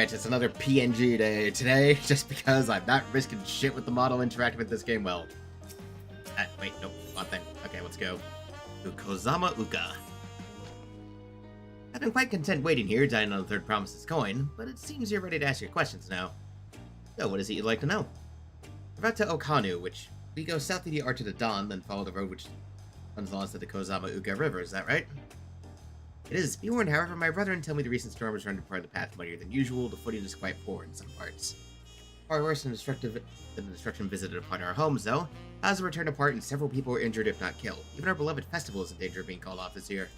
Alright, it's another PNG day today, just because I'm not risking shit with the model interacting with this game well. Wait, nope, wrong thing. Okay, let's go. Ukozama Uka. I've been quite content waiting here, dying on the third promise's coin, but it seems you're ready to ask your questions now. So, what is it you'd like to know? We're about to Okanu, which we go south of the Arch of the Dawn, then follow the road which runs along to the Kozama Uka River, is that right? It is. Be warned, however, my brethren tell me the recent storm has rendered part of the path muddier than usual. The footing is quite poor in some parts. Far worse than the destruction visited upon our homes, though. As we returned apart, and several people were injured, if not killed. Even our beloved festival is in danger of being called off this year.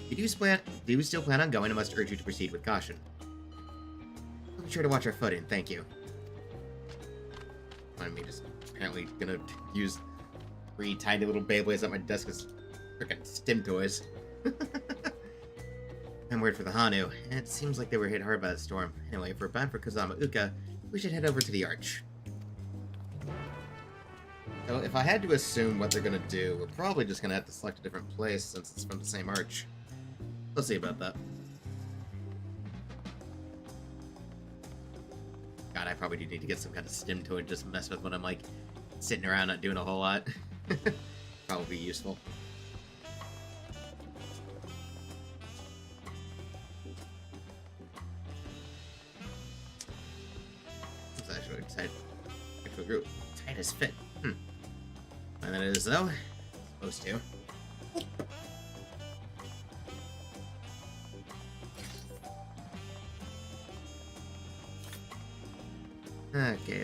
If you do still plan on going, I must urge you to proceed with caution. Be sure to watch our footing, thank you. I'm just apparently gonna use 3 tiny little Beyblades at my desk as frickin' stim toys. I'm worried for the Hanu, and it seems like they were hit hard by the storm. Anyway, if we're bound for Kozama Uka, we should head over to the Arch. So if I had to assume what they're gonna do, we're probably just gonna have to select a different place since it's from the same Arch. Let's see about that. God, I probably do need to get some kind of stim toy and just mess with when I'm like sitting around not doing a whole lot. Probably useful. It's actually tight. Actual group. Tightest fit. And then it is though. Supposed to. Okay.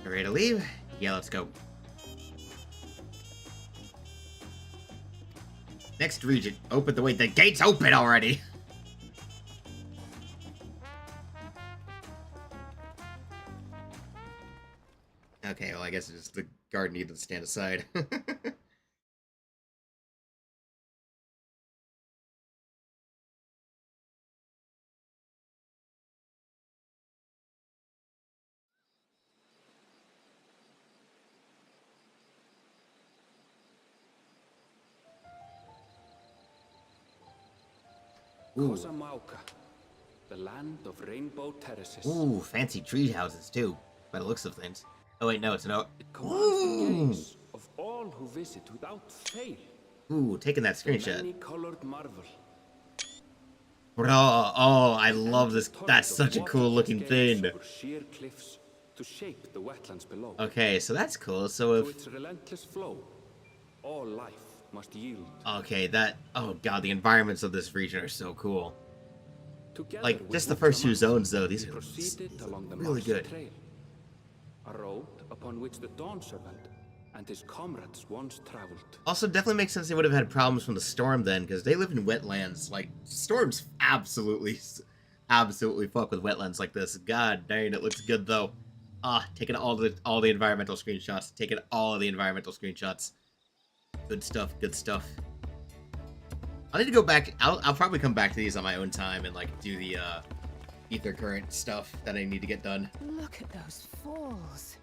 You ready to leave? Yeah, let's go. Next region. Open the way. The gate's open already! Okay, well, I guess it's just the guard needed to stand aside. Kozamauka, the land of rainbow terraces. Ooh, fancy tree houses too, by the looks of things. Oh wait, no, it's no. It commands the gaze of all who visit without fail. Ooh, taking that screenshot. Many-colored marvel. Bro, oh, I love this. That's such a cool looking thing. Sheer cliffs to shape the wetlands below. Okay, so that's cool. So if its relentless flow, all life must yield. okay, that oh god, the environments of this region are so cool. Together like just the first 2 zones though, these are along the really good. Trail, a road upon which the Dawn Servant and his comrades once traveled. Also, definitely makes sense they would have had problems from the storm then, because they live in wetlands. Like, storms absolutely fuck with wetlands like this. God dang, it looks good though. Taking all the environmental screenshots. Taking all of the environmental screenshots. Good stuff, good stuff. I need to go back. I'll probably come back to these on my own time and like do the ether current stuff that I need to get done. Look at those falls.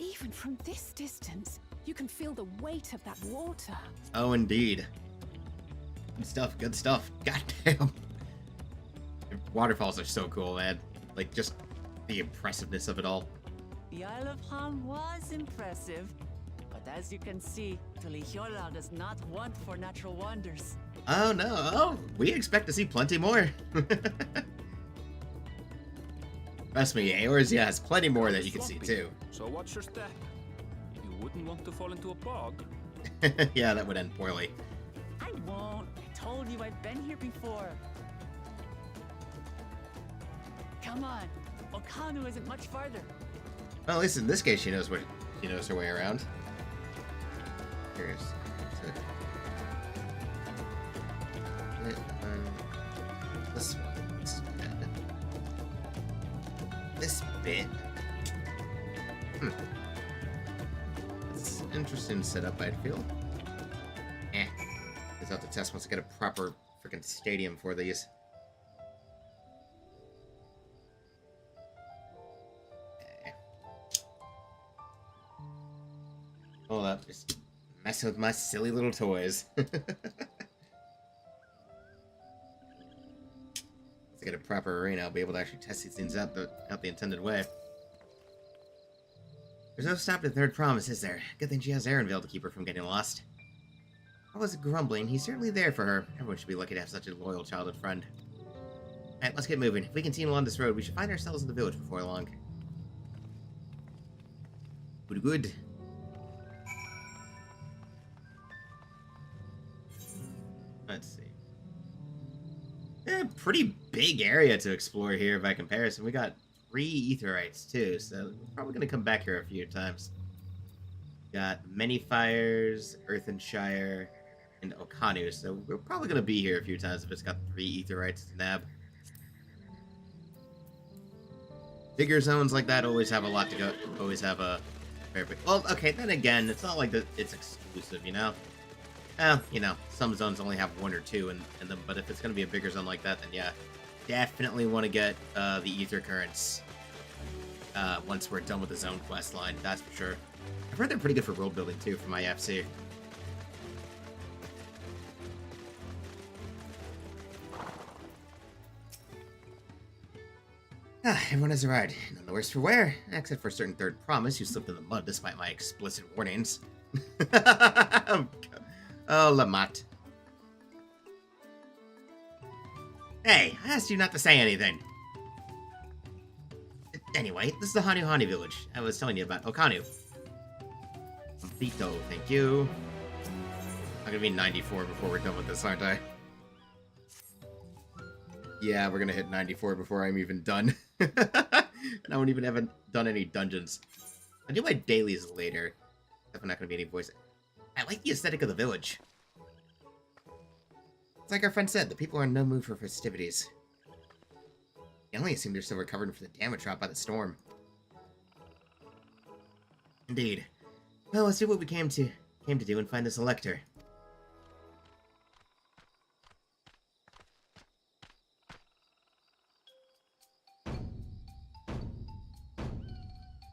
Even from this distance, you can feel the weight of that water. Oh, indeed. Good stuff, good stuff. God damn. Waterfalls are so cool, man. Like, just the impressiveness of it all. The Isle of Ham was impressive, but as you can see, Tulihiola does not want for natural wonders. Oh, no. Oh, we expect to see plenty more. Trust me, Eorzea has plenty more that you can see, too. So watch your step. You wouldn't want to fall into a bog. Yeah, that would end poorly. I won't. I told you I've been here before. Come on. Okanu isn't much farther. Well, at least in this case, she knows her way around. Here's this one. This bit. It's an interesting setup, I'd feel. Guess I'll have to test once I get a proper freaking stadium for these. Hold up, just messing with my silly little toys. Let's get a proper arena. I'll be able to actually test these things out the intended way. There's no stop to the third promise, is there? Good thing she has Erenvale to keep her from getting lost. I was grumbling. He's certainly there for her. Everyone should be lucky to have such a loyal childhood friend. Alright, let's get moving. If we continue along this road, we should find ourselves in the village before long. Good. Let's see. Pretty big area to explore here by comparison. We got 3 Aetherites too, so we're probably going to come back here a few times. Got Many Fires, Earthenshire, and Okanu, so we're probably going to be here a few times if it's got 3 Aetherites to nab. Bigger zones like that always have a lot to go. Always have a fair bit. Well, okay, then again, it's not like that it's exclusive, you know? You know, some zones only have 1 or 2 in them, but if it's going to be a bigger zone like that, then yeah, definitely want to get the Ether Currents once we're done with the zone quest line, that's for sure. I've heard they're pretty good for world building too for my FC. Everyone has arrived. None the worse for wear, except for a certain third promise who slipped in the mud despite my explicit warnings. Oh, Lamont. Hey, I asked you not to say anything. Anyway, this is the Hani village I was telling you about. Okanu. Vito, thank you. I'm gonna be 94 before we're done with this, aren't I? Yeah, we're gonna hit 94 before I'm even done. And I won't even have done any dungeons. I'll do my dailies later. Definitely not gonna be any voice. I like the aesthetic of the village. It's like our friend said, the people are in no mood for festivities. They only assume they're still recovering from the damage wrought by the storm. Indeed. Well, let's do what we came to do and find this elector.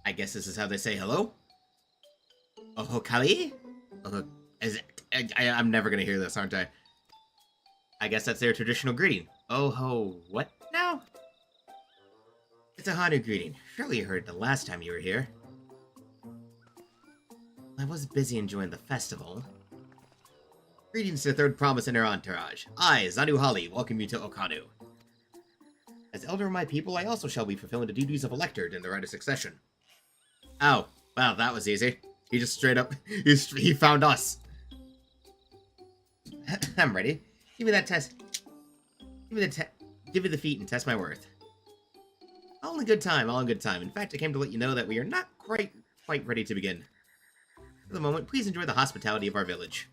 I guess this is how they say hello? Oh, Kali? I'm never gonna hear this, aren't I? I guess that's their traditional greeting. Oh ho, what now? It's a Hanu greeting. Surely you heard it the last time you were here. I was busy enjoying the festival. Greetings to the third promise and her entourage. I, Zanu Hali, welcome you to Okanu. As elder of my people, I also shall be fulfilling the duties of elector in the right of succession. Oh, well, that was easy. He just straight up, he found us. I'm ready. Give me that test. Give me the feat and test my worth. All in good time, all in good time. In fact, I came to let you know that we are not quite ready to begin. For the moment, please enjoy the hospitality of our village.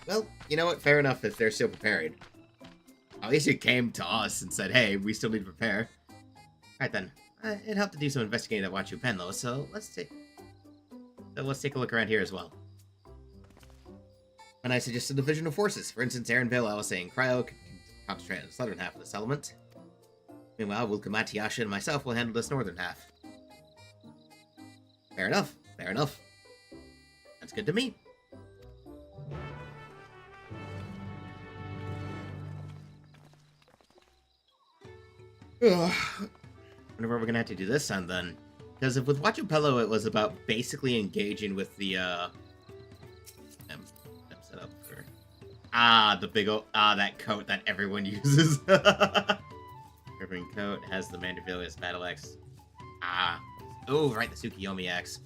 Well, you know what? Fair enough if they're still preparing. At least you came to us and said, hey, we still need to prepare. Alright then. It helped to do some investigating at Wachu Pen, though, so let's take a look around here as well. And I suggested a division of forces. For instance, Erenvale, I was saying Cryo can concentrate on the southern half of the settlement. Meanwhile, Wilkamatiasha and myself will handle this northern half. Fair enough. Fair enough. That's good to me. Ugh. Wonder what we're gonna have to do this time then. Because if with Wachupello it was about basically engaging with the I'm set up for the big old that coat that everyone uses. Ribbon coat has the Mandervillius battle axe. Oh right, the Tsukiyomi axe.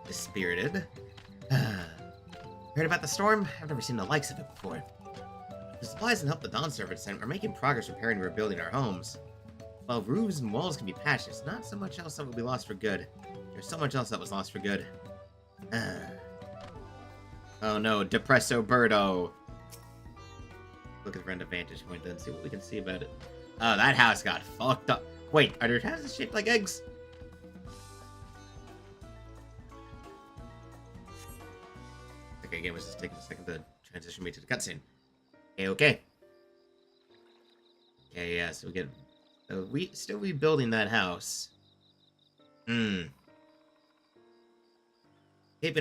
Dispirited. Heard about the storm? I've never seen the likes of it before. The supplies and help the Dawn servants sent are making progress repairing and rebuilding our homes. While roofs and walls can be patched, there's not so much else that will be lost for good. There's so much else that was lost for good. Oh no, Depresso Birdo! Looking for an vantage point then, see what we can see about it. Oh, that house got fucked up. Wait, are there houses shaped like eggs? Okay, game was just taking a second to transition me to the cutscene. Okay. Okay, yeah, so we get... So we still rebuilding that house. Gaping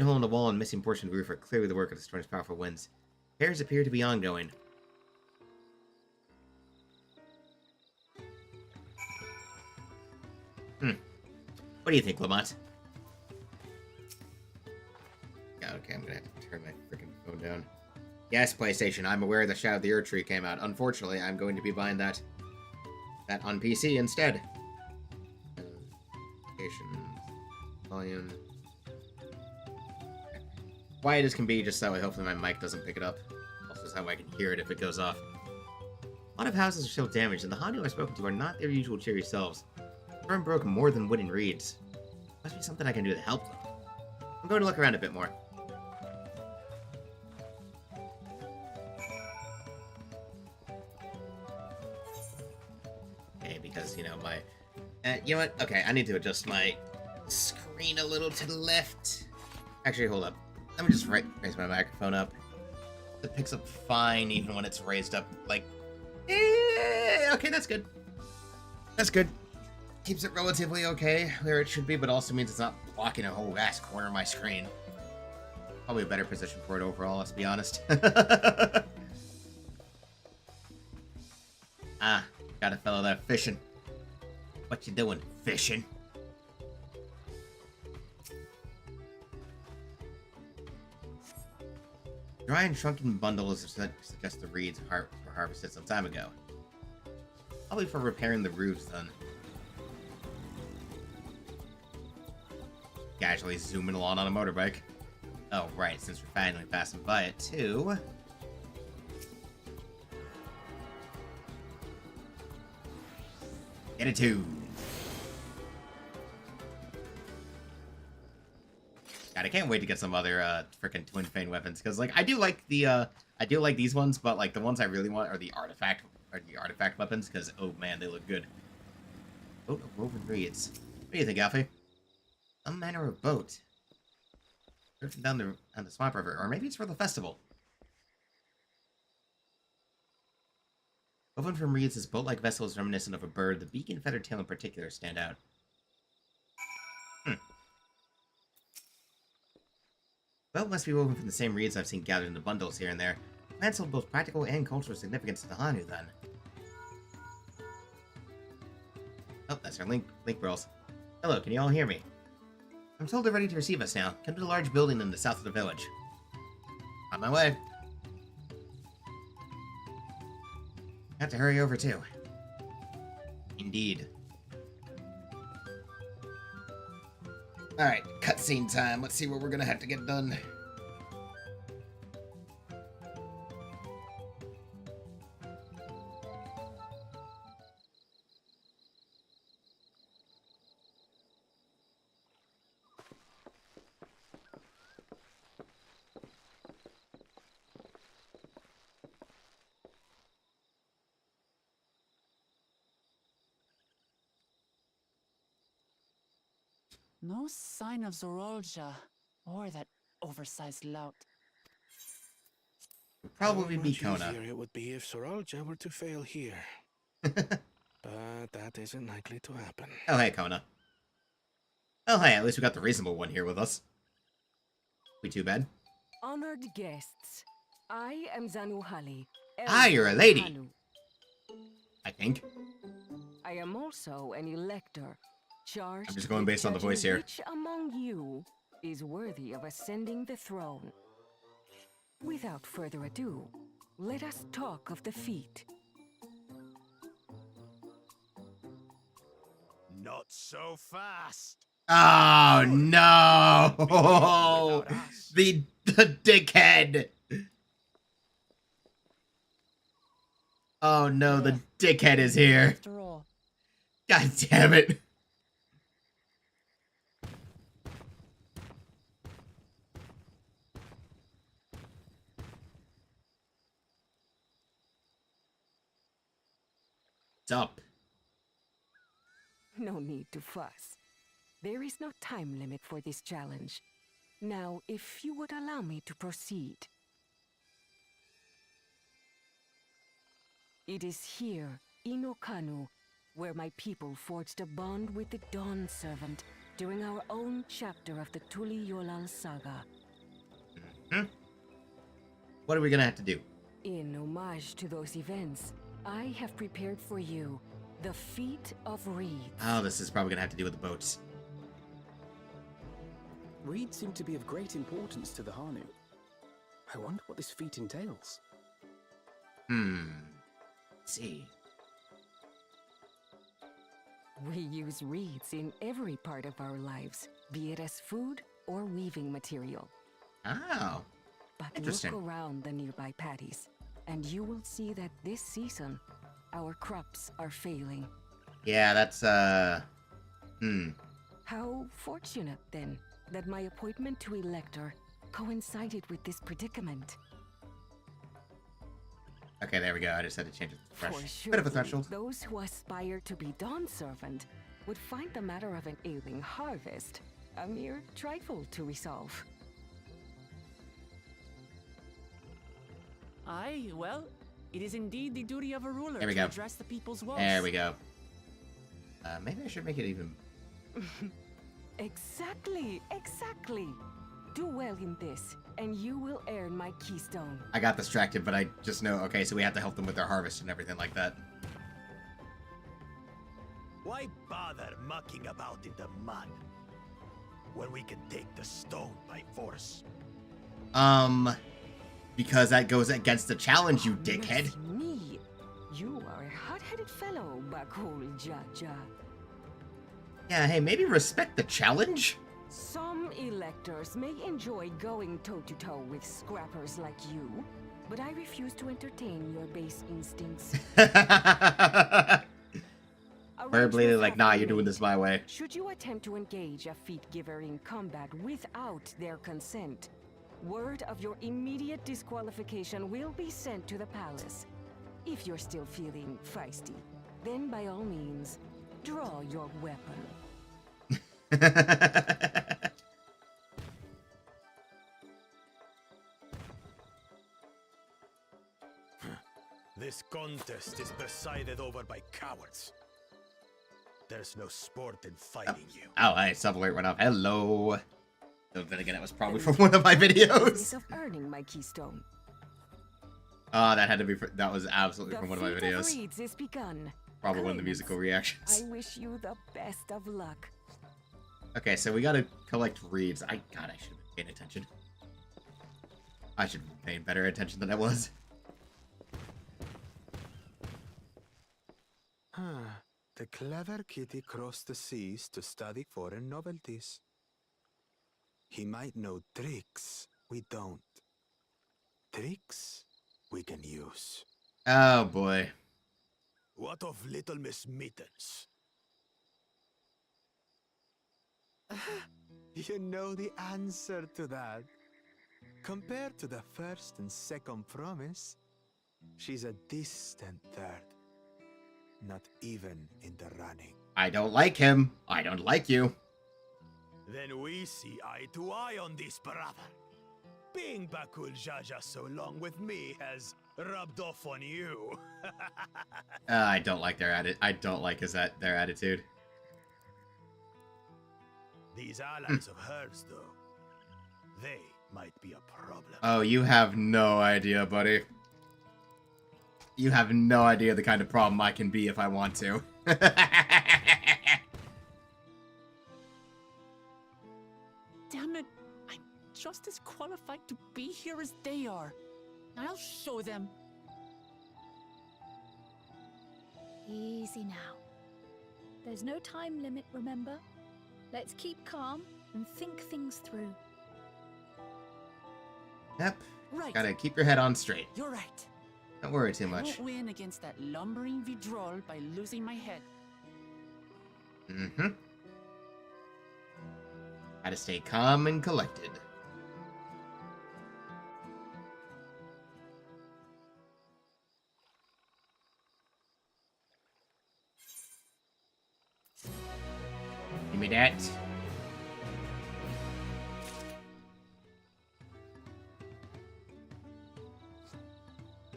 hole in the wall and missing portion of the roof are clearly the work of the storm's powerful winds. Repairs appear to be ongoing. What do you think, Lamont? Yeah, okay, I'm gonna have to turn my freaking phone down. Yes, PlayStation, I'm aware the Shadow of the Earth Tree came out. Unfortunately, I'm going to be buying that on PC instead. Volume. Quiet as can be, just that way hopefully my mic doesn't pick it up. Also, so I can hear it if it goes off. A lot of houses are still damaged, and the Hanyu I've spoken to are not their usual cheery selves. The storm broke more than wooden reeds. Must be something I can do to help them. I'm going to look around a bit more. Okay, because, you know, my... you know what? Okay, I need to adjust my screen a little to the left. Actually, hold up. Let me just raise my microphone up. It picks up fine even when it's raised up, like... okay, that's good. That's good. Keeps it relatively okay where it should be, but also means it's not blocking a whole ass corner of my screen. Probably a better position for it overall, let's be honest. Ah, got a fellow there fishing. What you doing, fishing? Dry and shrunken bundles suggest the reeds were harvested some time ago. Probably for repairing the roofs, then. Casually zooming along on a motorbike. Oh, right, since we're finally passing by it, too. Get it, too. God, I can't wait to get some other freaking Twin Fane weapons, because like I do like these ones, but like the ones I really want are the artifact weapons, because oh man, they look good. Boat of woven reeds. What do you think, Alfie? Some manner of boat. Drifting down the swamp river, or maybe it's for the festival. Woven from reeds, this boat-like vessel is reminiscent of a bird. The beak and feathered tail in particular stand out. Well, must be woven from the same reeds I've seen gathered in the bundles here and there. Plants hold both practical and cultural significance to the Hanyu, then. Oh, that's our link bros. Hello, can you all hear me? I'm told they're ready to receive us now. Come to the large building in the south of the village. On my way. Have to hurry over, too. Indeed. Alright, cutscene time. Let's see what we're gonna have to get done. No sign of Zorolja or that oversized lout. Probably be How much Kona. easier it would be if Soralja were to fail here. But that isn't likely to happen. Oh, hey, Kona. Oh, hey, at least we got the reasonable one here with us. We too bad. Honored guests, I am Zanuhali. Ah, you're a lady. Hanyu. I think. I am also an elector, charged I'm just going with based on the judging voice here. Which among you is worthy of ascending the throne? Without further ado, let us talk of the feat. Not so fast. Oh, no! Without us. The dickhead! Oh, no, the dickhead is here. After all, God damn it. What's up? No need to fuss. There is no time limit for this challenge. Now, if you would allow me to proceed. It is here, in Okanu, where my people forged a bond with the Dawn Servant during our own chapter of the Tuli Yolal saga. What are we gonna have to do? In homage to those events, I have prepared for you the Feat of Reeds. Oh, this is probably gonna have to do with the boats. Reeds seem to be of great importance to the Hanu. I wonder what this feat entails. Let's see. We use reeds in every part of our lives, be it as food or weaving material. Oh. But Interesting. look around the nearby paddies, and you will see that this season, our crops are failing. Yeah, that's, How fortunate, then, that my appointment to Elector coincided with this predicament. Okay, there we go. I just had to change it to For fresh. sure, Bit of a threshold. those who aspire to be Dawn Servant would find the matter of an ailing harvest a mere trifle to resolve. Aye, well, it is indeed the duty of a ruler There we to go. address the people's woes. There we go. Maybe I should make it even... Exactly. Do well in this, and you will earn my keystone. I got distracted, but I just know, okay, so we have to help them with their harvest and everything like that. Why bother mucking about in the mud when we can take the stone by force? Because that goes against the challenge, you dickhead. Mercy me. You are a hot-headed fellow, Bakul Jaja. Yeah, hey, maybe respect the challenge? Some electors may enjoy going toe-to-toe with scrappers like you, but I refuse to entertain your base instincts. Verbally, like, nah, you're Arrangements doing this my way. Should you attempt to engage a feat giver in combat without their consent, word of your immediate disqualification will be sent to the palace. If you're still feeling feisty, then by all means, draw your weapon. This contest is presided over by cowards. There's no sport in fighting you. Oh, hey, sub alert went off. Hello. Though then again, it was probably from one of my videos. Of earning my keystone. Oh, that had to be. That was absolutely The from one of my feat videos. Reeds is begun. Probably one of the musical reactions. I wish you the best of luck. Okay, so we gotta collect reeds. God, I should have been paying attention. I should have been paying better attention than I was. The clever kitty crossed the seas to study foreign novelties. He might know tricks we don't. Tricks we can use. Oh boy. What of Little Miss Mittens? You know the answer to that. Compared to the first and second promise, she's a distant third. Not even in the running. I don't like him. I don't like you. Then we see eye to eye on this, brother. Being Bakul Jaja so long with me has rubbed off on you. I don't like their I don't like their attitude. These allies of hers, though, they might be a problem. Oh, you have no idea, buddy. You have no idea the kind of problem I can be if I want to. Damn it! I'm just as qualified to be here as they are. I'll show them. Easy now. There's no time limit, remember? Let's keep calm and think things through. Yep. Right. Gotta keep your head on straight. You're right. Don't worry too I much. won't win against that lumbering Vidrol by losing my head. Mm-hmm. Gotta stay calm and collected. Give me that.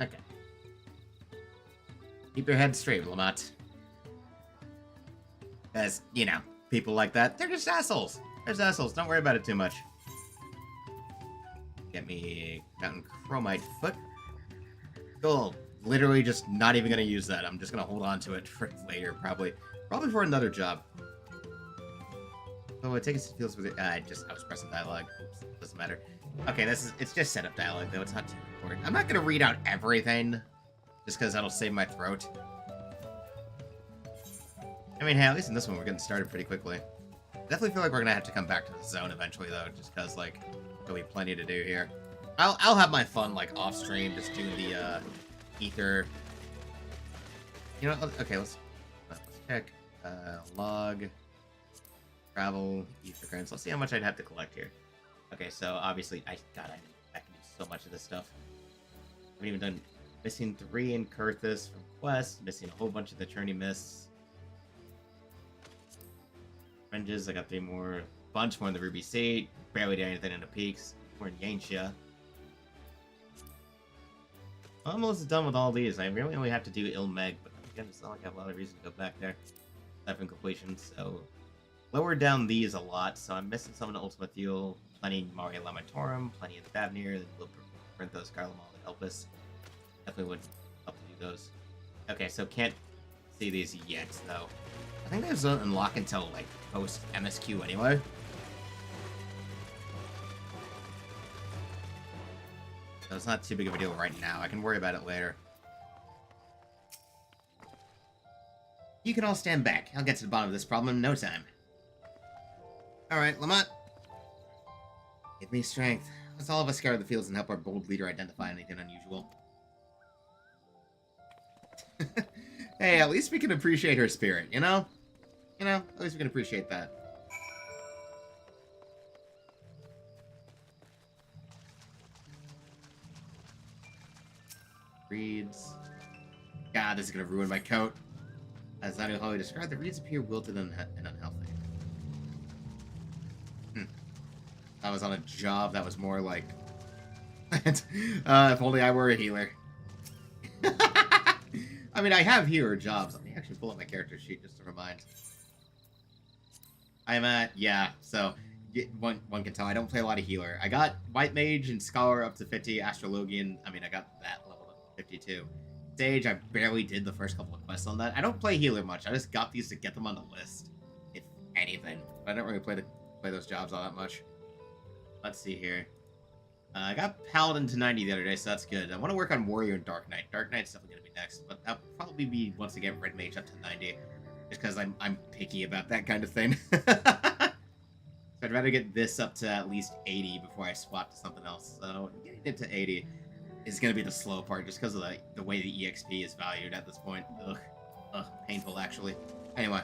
Okay. Keep your head straight, Lamont. As, you know, people like that, they're just assholes. They're just assholes. Don't worry about it too much. Get me mountain chromite foot. Cool. Literally just not even going to use that. I'm just going to hold on to it for later, probably. Probably for another job. Oh, it takes feels with it. I was pressing dialogue. Oops, doesn't matter. Okay, it's just setup dialogue though. It's not too important. I'm not gonna read out everything, just because that'll save my throat. I mean, hey, at least in this one we're getting started pretty quickly. Definitely feel like we're gonna have to come back to the zone eventually though, just because like there'll be plenty to do here. I'll have my fun like off stream, just doing the ether. You know, okay, let's check log. Travel, ether currents. Let's see how much I'd have to collect here. Okay, so obviously, I can do so much of this stuff. I haven't even done missing 3 in Kurthus from Quest, missing a whole bunch of the Churny Mists. Fringes, I got 3 more, bunch more in the Ruby State, barely did anything in the Peaks, more in Yanxia. Almost done with all these. I really only have to do Ilmeg, but again, it's not like I have a lot of reason to go back there. Aside from completion, so lower down these a lot, so I'm missing some of the Ultima Fuel, plenty in Maria Lamatorum, plenty in Thavnir, then we'll print those Carlamal to help us. Definitely would help to do those. Okay, so can't see these yet, though. I think those don't unlock until, like, post MSQ anyway. So it's not too big of a deal right now. I can worry about it later. You can all stand back. I'll get to the bottom of this problem in no time. Alright, Lamont. Give me strength. Let's all of us scour the fields and help our bold leader identify anything unusual. Hey, at least we can appreciate her spirit, you know? You know, at least we can appreciate that. Reeds. God, this is gonna ruin my coat. As I know how I described, the reeds appear wilted and unhealthy. I was on a job that was more like... if only I were a healer. I mean, I have healer jobs. Let me actually pull up my character sheet just to remind. I'm at... Yeah, so... One can tell I don't play a lot of healer. I got White Mage and Scholar up to 50, Astrologian... I mean, I got that level up to 52. Sage, I barely did the first couple of quests on that. I don't play healer much. I just got these to get them on the list. If anything. But I don't really play those jobs all that much. Let's see here. I got Paladin to 90 the other day, so that's good. I want to work on Warrior and Dark Knight. Dark Knight's definitely going to be next, but that'll probably be once again Red Mage up to 90. Just because I'm picky about that kind of thing. So I'd rather get this up to at least 80 before I swap to something else. So getting it to 80 is going to be the slow part, just because of the way the EXP is valued at this point. Ugh, painful actually. Anyway.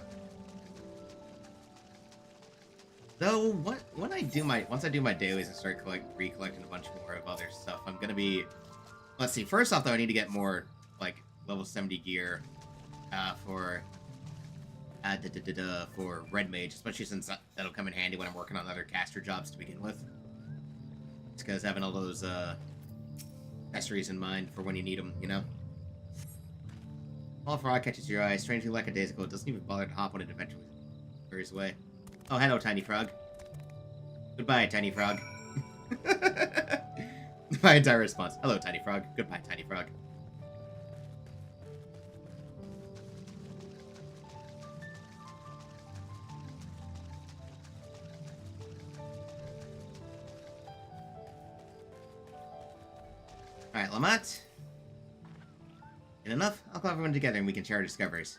Though, once I do my dailies and start recollecting a bunch more of other stuff, I'm gonna be... Let's see, first off though, I need to get more, like, level 70 gear, for Red Mage, especially since that'll come in handy when I'm working on other caster jobs to begin with. It's because having all those, accessories in mind for when you need them, you know? All frog catches your eye, strangely lackadaisical, it doesn't even bother to hop when it eventually hurries away. Oh, hello, Tiny Frog. Goodbye, Tiny Frog. My entire response. Hello, Tiny Frog. Goodbye, Tiny Frog. Alright, Lamont. Good enough? I'll call everyone together and we can share our discoveries.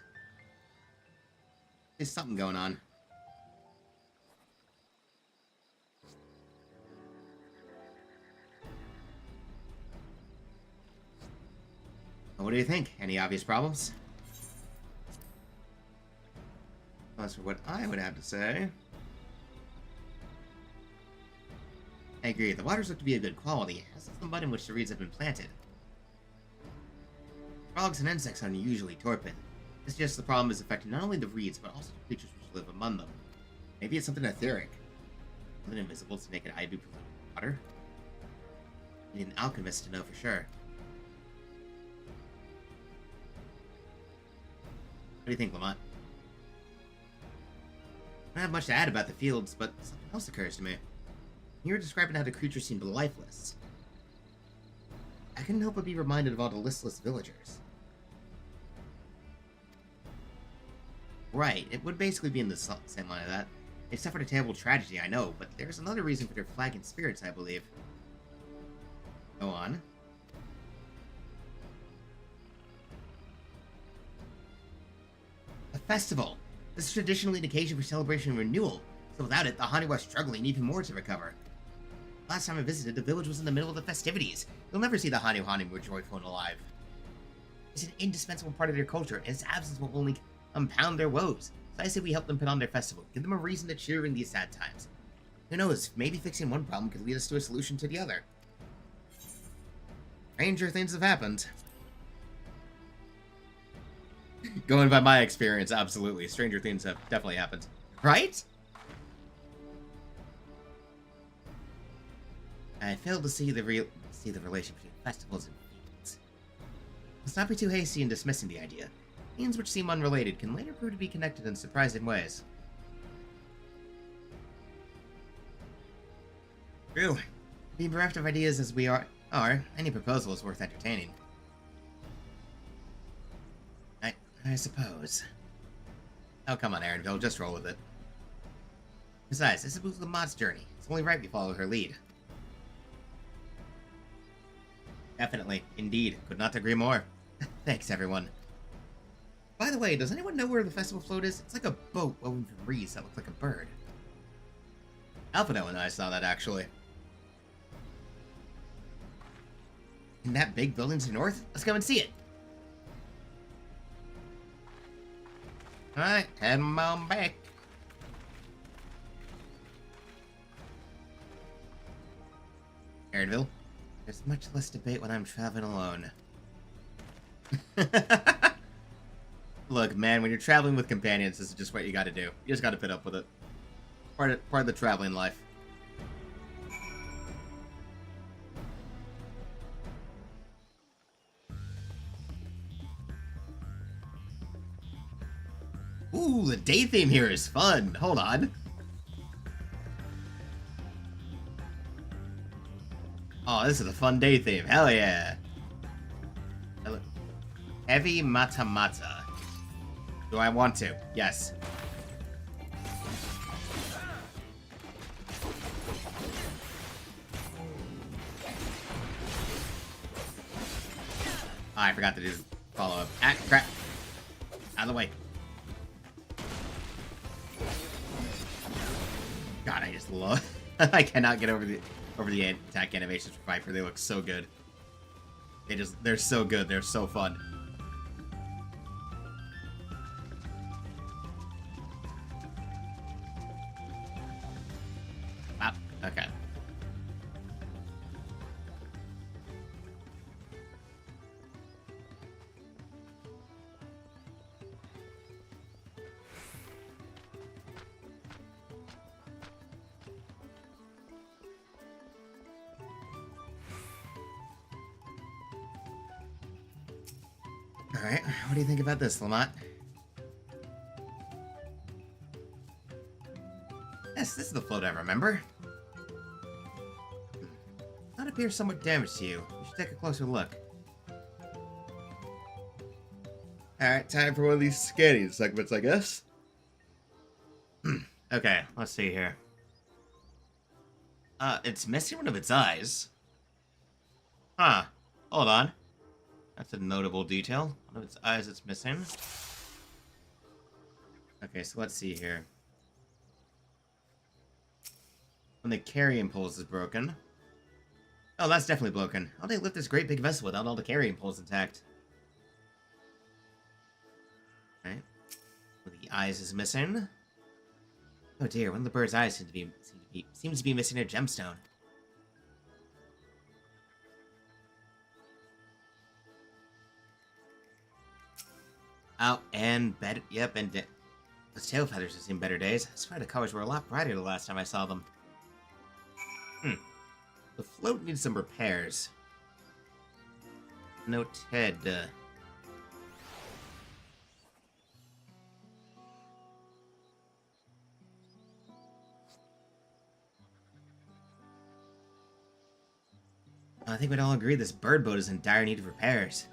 There's something going on. What do you think? Any obvious problems? As for what I would have to say... I agree, the waters look to be of good quality, as is the mud in which the reeds have been planted. Frogs and insects are unusually torpid. This suggests the problem is affecting not only the reeds, but also the creatures which live among them. Maybe it's something etheric. Something invisible to naked eye be polluted with water? You need an alchemist to know for sure. What do you think, Lamont? I don't have much to add about the fields, but something else occurs to me. You were describing how the creatures seemed lifeless. I couldn't help but be reminded of all the listless villagers. Right, it would basically be in the same line of that. They suffered a terrible tragedy, I know, but there's another reason for their flagging spirits, I believe. Go on. A festival! This is traditionally an occasion for celebration and renewal, so without it, the Hanu are struggling even more to recover. Last time I visited, the village was in the middle of the festivities. You'll never see the Hanu more joyful and alive. It's an indispensable part of their culture, and its absence will only compound their woes. So I say we help them put on their festival, give them a reason to cheer in these sad times. Who knows, maybe fixing one problem could lead us to a solution to the other. Stranger things have happened. Going by my experience, absolutely. Stranger things have definitely happened. Right? I failed to see the relation between festivals and fiends. Let's not be too hasty in dismissing the idea. Fiends which seem unrelated can later prove to be connected in surprising ways. True. Being bereft of ideas as we are, any proposal is worth entertaining. I suppose. Oh, come on, Aaronville, just roll with it. Besides, this is Lamont's journey. It's only right we follow her lead. Definitely. Indeed. Could not agree more. Thanks, everyone. By the way, does anyone know where the festival float is? It's like a boat woven from reeds that looks like a bird. Alphado and I saw that, actually. In that big building to the north? Let's go and see it. Alright, head on back. Aaronville, there's much less debate when I'm traveling alone. Look, man, when you're traveling with companions, this is just what you gotta do. You just gotta put up with it. Part of the traveling life. Ooh, the day theme here is fun. Hold on. Oh, this is a fun day theme. Hell yeah. Heavy Mata Mata. Do I want to? Yes. Oh, I forgot to do follow-up. Ah, crap. Out of the way. God, I just love... I cannot get over the attack animations for Viper. They look so good. They're so good. They're so fun. Ah, okay. Alright, what do you think about this, Lamont? Yes, this is the float I remember. That appears somewhat damaged to you. You should take a closer look. Alright, time for one of these scanning segments, I guess. Okay, let's see here. It's missing one of its eyes. Huh. Hold on. That's a notable detail. One of its eyes it's missing. Okay, so let's see here. When the carrying poles is broken. Oh, that's definitely broken. How do they lift this great big vessel without all the carrying poles intact? Right. When the eyes is missing. Oh dear, one of the bird's eyes seems to be missing a gemstone. Oh, and better, yep, and those tail feathers have seen better days. I swear the colors were a lot brighter the last time I saw them. The float needs some repairs. Noted. I think we'd all agree this bird boat is in dire need of repairs.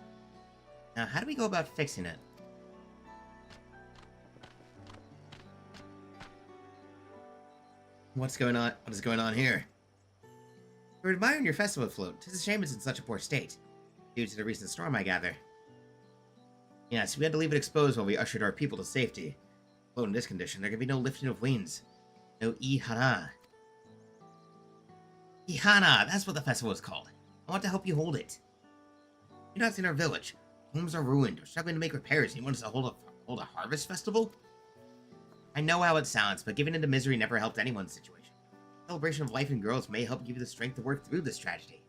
Now, how do we go about fixing it? What's going on? What is going on here? We're admiring your festival float. 'Tis a shame it's in such a poor state. Due to the recent storm, I gather. Yes, we had to leave it exposed while we ushered our people to safety. Float in this condition, there can be no lifting of wings. No ihana. Ihana, that's what the festival is called. I want to help you hold it. You're not in our village. Homes are ruined. We're struggling to make repairs. You want us to hold a harvest festival? I know how it sounds, but giving into misery never helped anyone's situation. Celebration of life and girls may help give you the strength to work through this tragedy.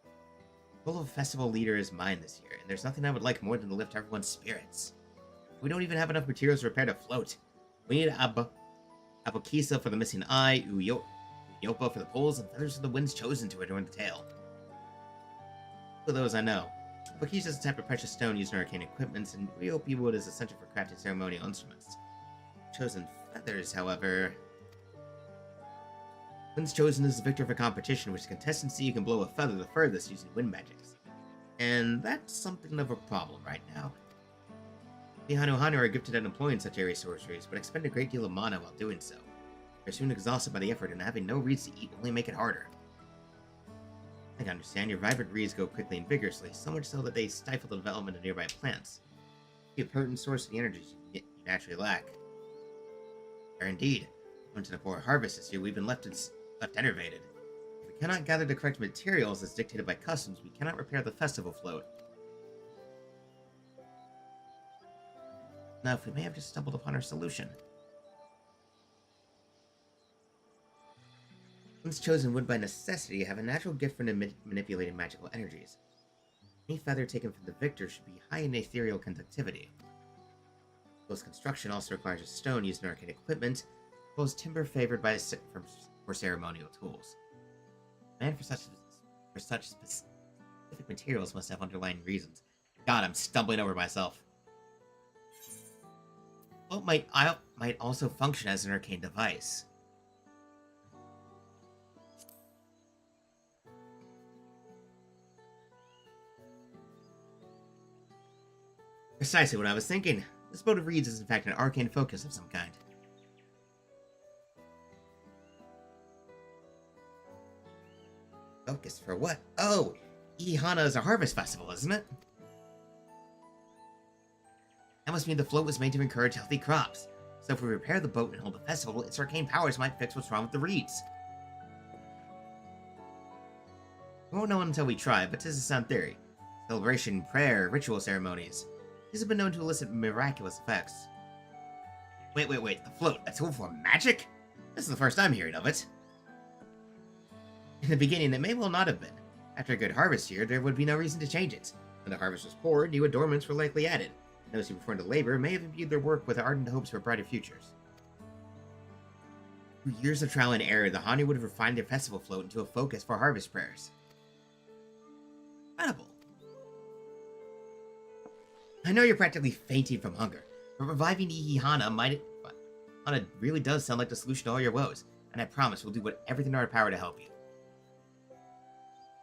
The role of festival leader is mine this year, and there's nothing I would like more than to lift everyone's spirits. We don't even have enough materials to repair the float. We need Abokisa for the missing eye, Uyopa for the poles, and feathers for the winds chosen to adorn the tail. For those I know. Abokisa is a type of precious stone used in arcane equipment, and Uyopi wood is essential for crafting ceremonial instruments. Chosen feathers, however... Winds chosen is the victor of a competition, which the contestants see you can blow a feather the furthest using wind magics. And that's something of a problem right now. The Hanu are gifted at employing such area sorceries, but expend a great deal of mana while doing so. They're soon exhausted by the effort, and having no reeds to eat will only make it harder. I can understand your vibrant reeds go quickly and vigorously, so much so that they stifle the development of nearby plants. Be a potent source of the energies you naturally lack. Or indeed, due to the poor harvest this year, we've been left enervated. If we cannot gather the correct materials as dictated by customs, we cannot repair the festival float. Now, if we may have just stumbled upon our solution. Once chosen would by necessity have a natural gift for manipulating magical energies. Any feather taken from the victor should be high in ethereal conductivity. Close construction also requires a stone used in arcane equipment, as well as timber favored for ceremonial tools. Demand for such specific materials must have underlying reasons. God, I'm stumbling over myself. Well, might also function as an arcane device. Precisely what I was thinking. This boat of reeds is in fact an arcane focus of some kind. Focus for what? Oh! Ihana is a harvest festival, isn't it? That must mean the float was made to encourage healthy crops. So if we repair the boat and hold the festival, its arcane powers might fix what's wrong with the reeds. We won't know until we try, but this is a sound theory. Celebration, prayer, ritual ceremonies. These have been known to elicit miraculous effects. Wait, the float, a tool for magic? This is the first I'm hearing of it. In the beginning, it may well not have been. After a good harvest year, there would be no reason to change it. When the harvest was poor, new adornments were likely added. And those who performed the labor may have imbued their work with ardent hopes for brighter futures. Through years of trial and error, the Hanu would have refined their festival float into a focus for harvest prayers. Incredible. I know you're practically fainting from hunger, but reviving Ihana really does sound like the solution to all your woes, and I promise we'll do everything in our power to help you.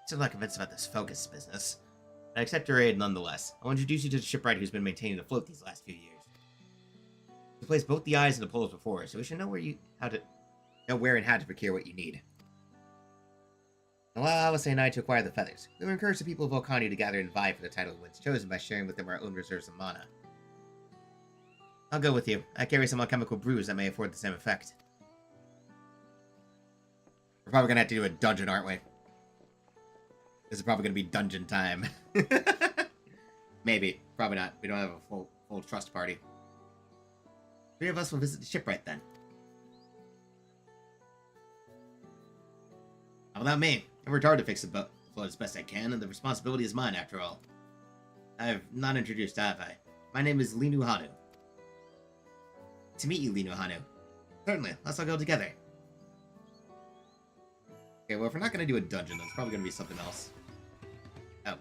Still not convinced about this focus business. I accept your aid nonetheless. I'll introduce you to the shipwright who's been maintaining the float these last few years. He placed both the eyes and the poles before, so we should know where and how to procure what you need. Allow Alice and I to acquire the feathers. We will encourage the people of Volcania to gather and vie for the title of Winds Chosen by sharing with them our own reserves of mana. I'll go with you. I carry some alchemical brews that may afford the same effect. We're probably gonna have to do a dungeon, aren't we? This is probably gonna be dungeon time. Maybe. Probably not. We don't have a full trust party. 3 of us will visit the shipwright then. How about me? I worked hard to fix the float as best I can, and the responsibility is mine after all. I've not introduced, have I? My name is Linu Hanu. To meet you, Linu Hanu. Certainly, let's all go together. Okay, well, if we're not going to do a dungeon, then it's probably going to be something else. Oh,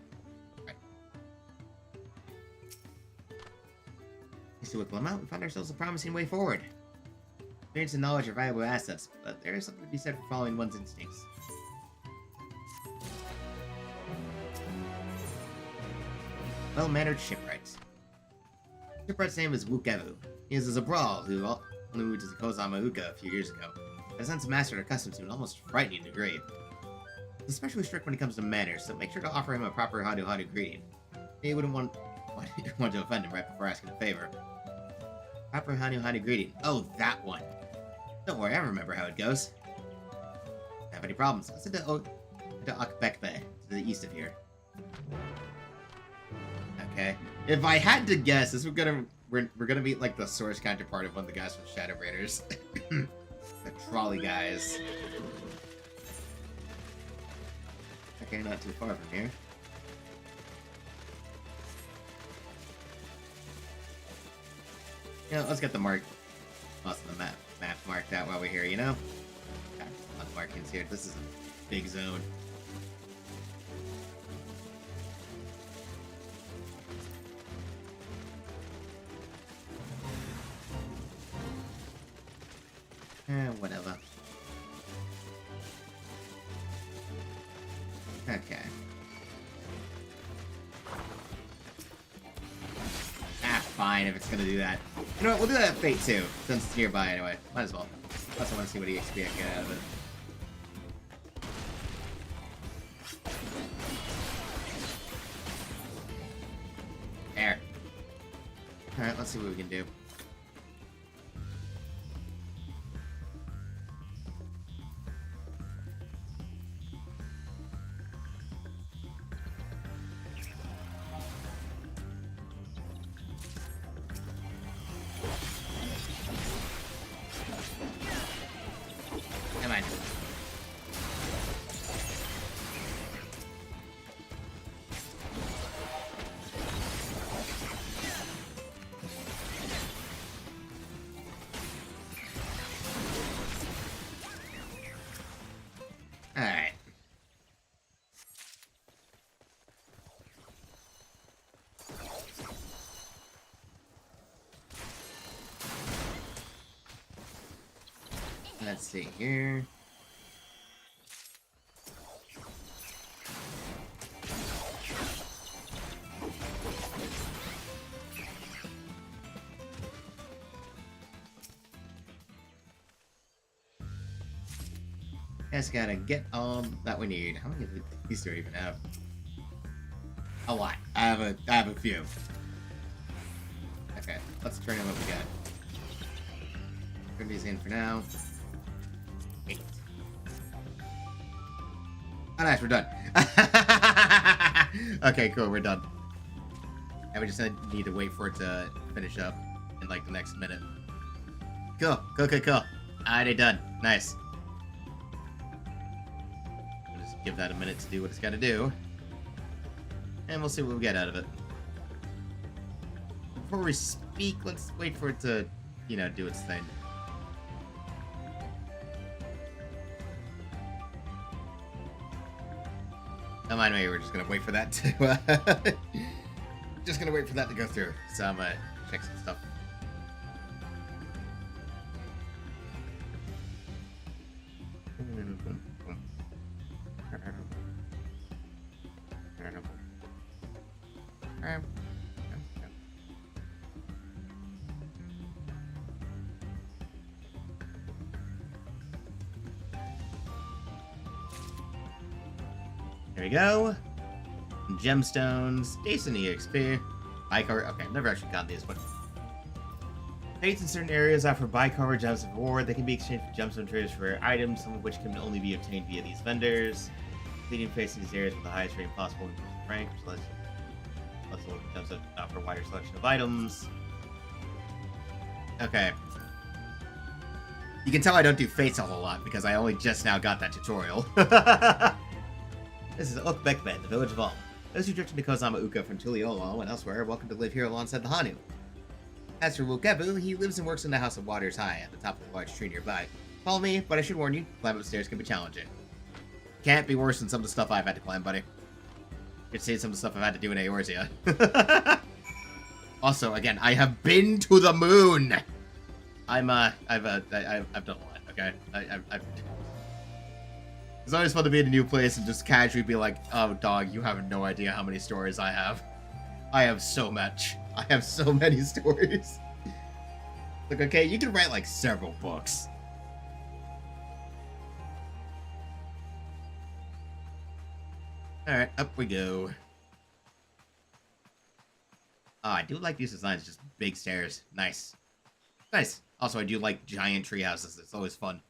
right. So with Lamont, we found ourselves a promising way forward. Experience and knowledge are valuable assets, but there is something to be said for following one's instincts. Well-mannered shipwright. Shipwright's name is Wukevu. He is a Zabral who only moved to Kozama Uka a few years ago. A sense of master accustomed to an almost frightening degree. He's especially strict when it comes to manners, so make sure to offer him a proper Hadu greeting. He wouldn't want to offend him right before asking a favor. Proper Hadu greeting. Oh, that one. Don't worry, I remember how it goes. If you have any problems, let's head to Akbekbe, to the east of here. Okay. If I had to guess, this we're gonna be like the source counterpart of one of the guys from Shadow Raiders. The trolley guys. Okay, not too far from here. Yeah, let's get the most of the map marked out while we're here, you know? Got a lot of markings here. This is a big zone. Whatever. Okay. Fine, if it's gonna do that. You know what, we'll do that at Fate too, since it's nearby anyway. Might as well. Plus I want to see what EXP I can get out of it. There. Alright, let's see what we can do. Alright. Let's see here. Just gotta get all that we need. How many of these do I even have? A lot. I have a few. Okay, let's turn in what we got. Turn these in for now. 8. Oh, nice, we're done. Okay, cool, we're done. And we just need to wait for it to finish up in like the next minute. Cool. Alright, done. Nice. Give that a minute to do what it's got to do. And we'll see what we get out of it. Before we speak, let's wait for it to, you know, do its thing. Don't mind me, we're just gonna wait for that to, just gonna wait for that to go through. So I'm gonna check some stuff. There we go. Gemstones, decent EXP. Bicar. Okay, I've never actually got these, but fates in certain areas offer bicar gems of reward. They can be exchanged for gemstone traders for rare items, some of which can only be obtained via these vendors. Completing fates in these areas with the highest rating possible in terms of rank, which lets gems offer a wider selection of items. Okay. You can tell I don't do fates a whole lot because I only just now got that tutorial. This is Okbekben, the village of Alm. Those who drifted to Kozama Uka from Tuliolo and elsewhere are welcome to live here alongside the Hanu. As for Wukebu, he lives and works in the House of Waters High, at the top of a large tree nearby. Follow me, but I should warn you, climb upstairs can be challenging. Can't be worse than some of the stuff I've had to climb, buddy. You've seen some of the stuff I've had to do in Eorzea. Also, again, I have been to the moon! I've done a lot, okay? It's always fun to be in a new place and just casually be like, oh, dog, you have no idea how many stories I have. I have so much. I have so many stories. Like, okay, you can write like several books. Alright, up we go. Oh, I do like these designs, just big stairs. Nice. Nice. Also, I do like giant tree houses. It's always fun.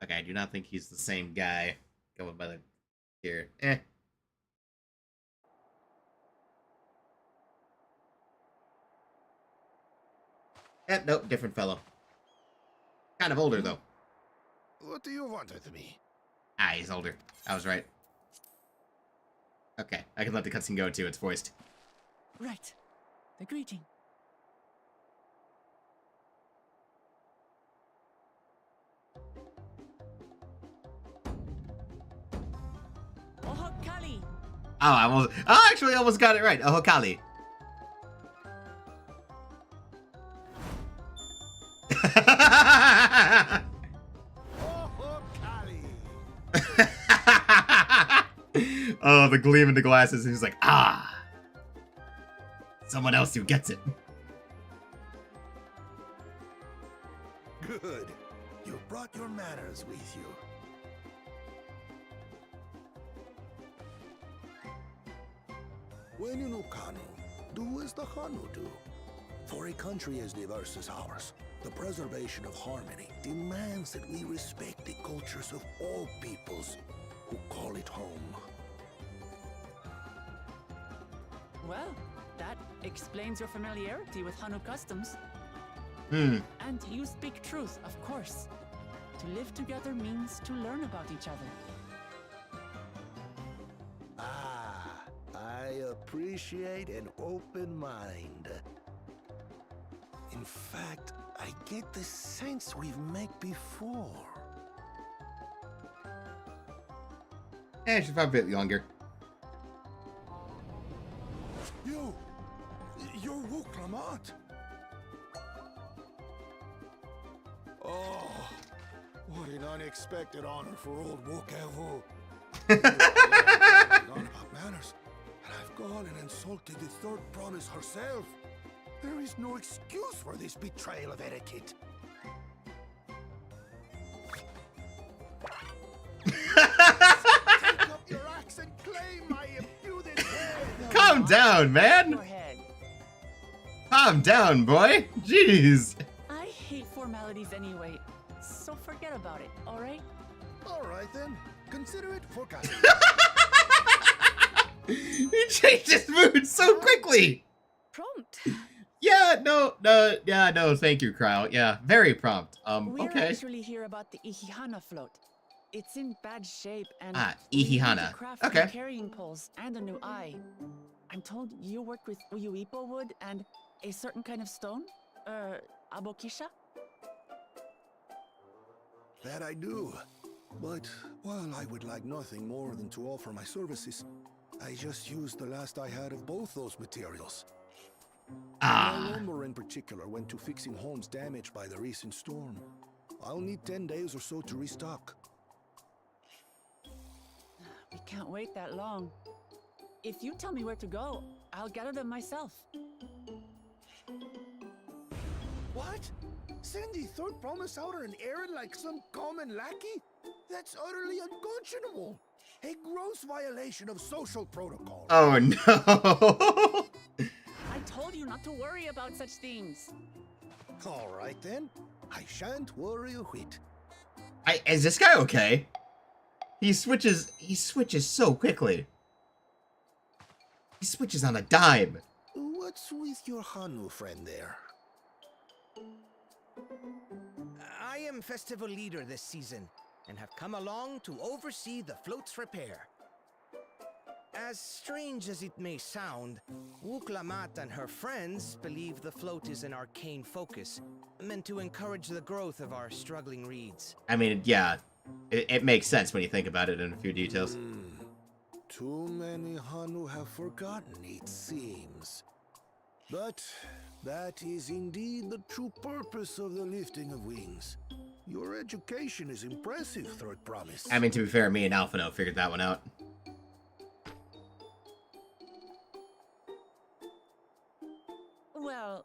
Okay, I do not think he's the same guy going by the here. Nope, different fellow. Kind of older, though. What do you want with me? Ah, he's older. I was right. Okay, I can let the cutscene go, too. It's voiced. Right. The greeting. Ohokali. Oh, actually almost got it right. Ohokali. Oh, the gleam in the glasses. He's like, ah. Someone else who gets it. Good. You brought your manners with you. When you know Kanu, do as the Hanu do. For a country as diverse as ours, the preservation of harmony demands that we respect the cultures of all peoples who call it home. Well, that explains your familiarity with Hanu customs. Hmm. And you speak truth, of course. To live together means to learn about each other. Ah, I appreciate an open mind. In fact, I get the sense we've met before. She's probably a bit younger. You're Wuklamat. Oh, what an unexpected honor for old Wukevu. None about manners, and I've gone and insulted the third promise herself. There is no excuse for this betrayal of etiquette. Take up your axe and claim my impudent head. Calm down, man. Your head. Calm down, boy. Jeez. I hate formalities anyway, so forget about it, alright? All right then, consider it forecast. He changed his mood so quickly. Prompt. Yeah, no, thank you, Crow. Yeah, very prompt. We're Okay. actually here about the Ihihana float. It's in bad shape and Ah, we need to Ihihana. craft Okay. new carrying poles and a new eye. I'm told you work with Uyuipo wood and a certain kind of stone? Abokisha? That I do. But while I would like nothing more than to offer my services, I just used the last I had of both those materials. My lumber in particular went to fixing homes damaged by the recent storm. I'll need 10 days or so to restock. We can't wait that long. If you tell me where to go, I'll gather them myself. What? Send the third promise out on an errand like some common lackey? That's utterly unconscionable. A gross violation of social protocol. Oh no. I told you not to worry about such things. All right then. I shan't worry a whit. Is this guy okay? He switches so quickly. He switches on a dime. What's with your Hanu friend there? I am festival leader this season, and have come along to oversee the float's repair. As As strange as it may sound, Wuklamat and her friends believe the float is an arcane focus, meant to encourage the growth of our struggling reeds. I mean, yeah, it makes sense when you think about it in a few details. Too many Hanu have forgotten, it seems. But that is indeed the true purpose of the lifting of wings. Your education is impressive, Third Promise. I mean, to be fair, me and Alphino figured that one out. Well,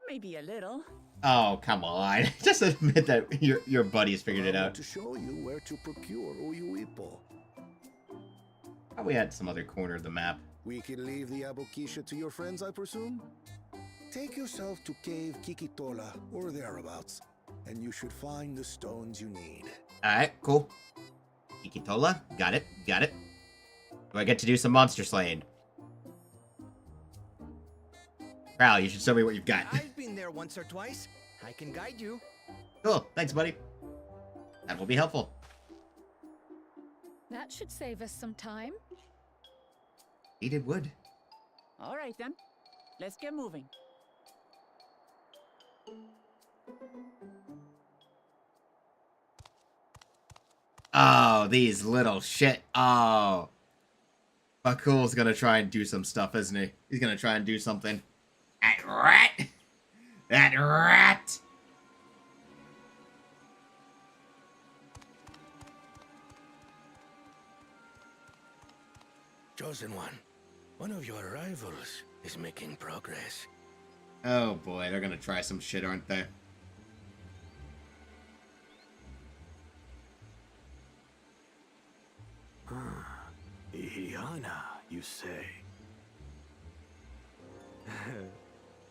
maybe a little. Oh, come on. Just admit that your buddies figured it out. To show you where to procure Uyuipo. Probably had some other corner of the map. We can leave the Abokisha to your friends, I presume? Take yourself to Cave Kikitola, or thereabouts, and you should find the stones you need. Alright, cool. Kikitola, got it. Do I get to do some monster slaying? Prowl, you should show me what you've got. I've been there once or twice. I can guide you. Cool, thanks, buddy. That will be helpful. That should save us some time. Heated wood. All right, then. Let's get moving. Oh, these little shit. Oh. Bakul's gonna try and do some stuff, isn't he? He's gonna try and do something. That rat! That rat! Chosen one of your rivals is making progress. Oh boy, they're gonna try some shit, aren't they? Ihiana, you say?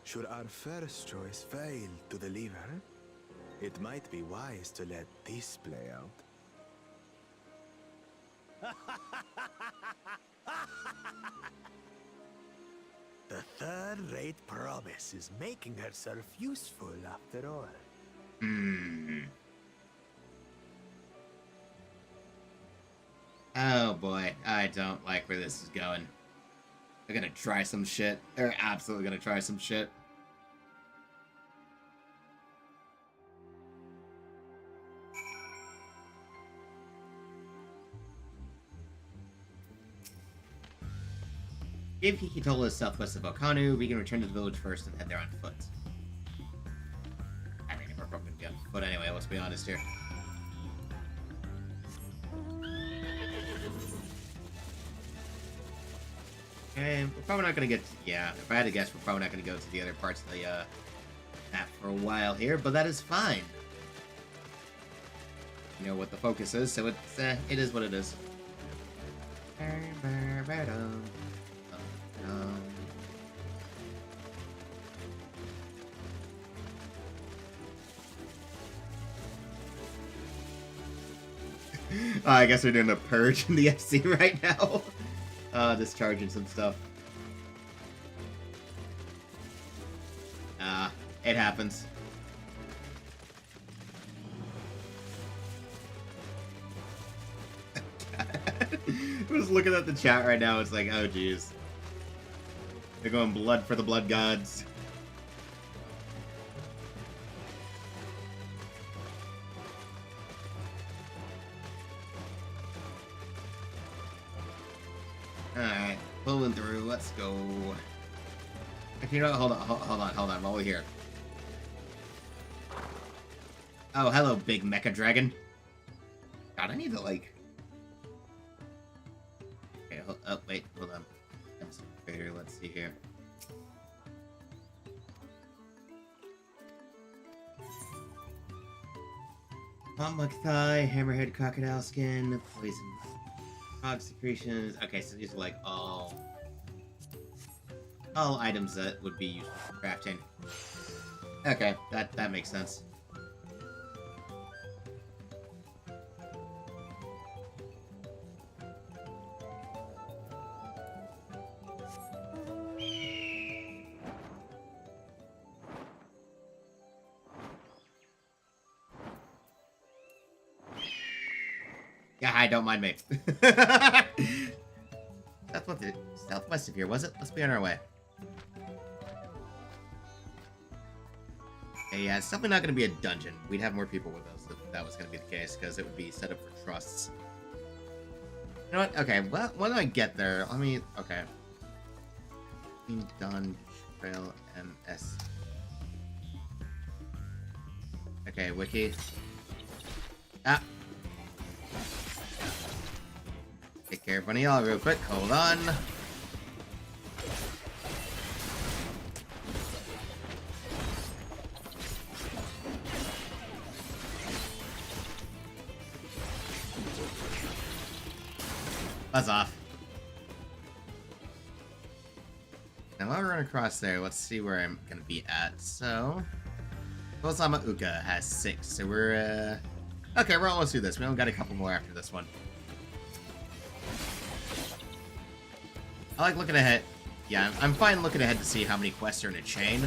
Should our first choice fail to deliver, it might be wise to let this play out. The third-rate promise is making herself useful after all. Oh boy, I don't like where this is going. They're gonna try some shit. They're absolutely gonna try some shit. If Kikitola is southwest of Okanu, we can return to the village first and head there on foot. I think we're probably gonna go on foot anyway, let's be honest here. And we're probably not gonna get to, yeah, if I had to guess, we're probably not gonna go to the other parts of the map for a while here, but that is fine. You know what the focus is, so it's it is what it is. I guess we're doing a purge in the FC right now. Discharging some stuff. It happens. I'm just looking at the chat right now, it's like, oh geez. They're going blood for the blood gods. Alright, pulling through, let's go. Actually, you know what? Hold on, while we're here. Oh, hello, big mecha dragon. God, I need to, like... Okay, oh, wait, hold on. Let's see here. Pommuck thigh, hammerhead crocodile skin, poison frog secretions. Okay, so these are like all items that would be useful for crafting. Okay, that makes sense. Yeah, hi, don't mind me. Southwest of here, was it? Let's be on our way. Okay, yeah, it's definitely not going to be a dungeon. We'd have more people with us if that was going to be the case, because it would be set up for trusts. You know what? Okay, well, when I get there, let me... Okay. Dawntrail MS. Okay, wiki. Ah! Take care of one of y'all real quick. Hold on. Buzz off. Now while we're running across there, let's see where I'm gonna be at. So, Osama Uka has 6, so we're okay, we're almost through this. We only got a couple more after this one. I like looking ahead. Yeah, I'm fine looking ahead to see how many quests are in a chain.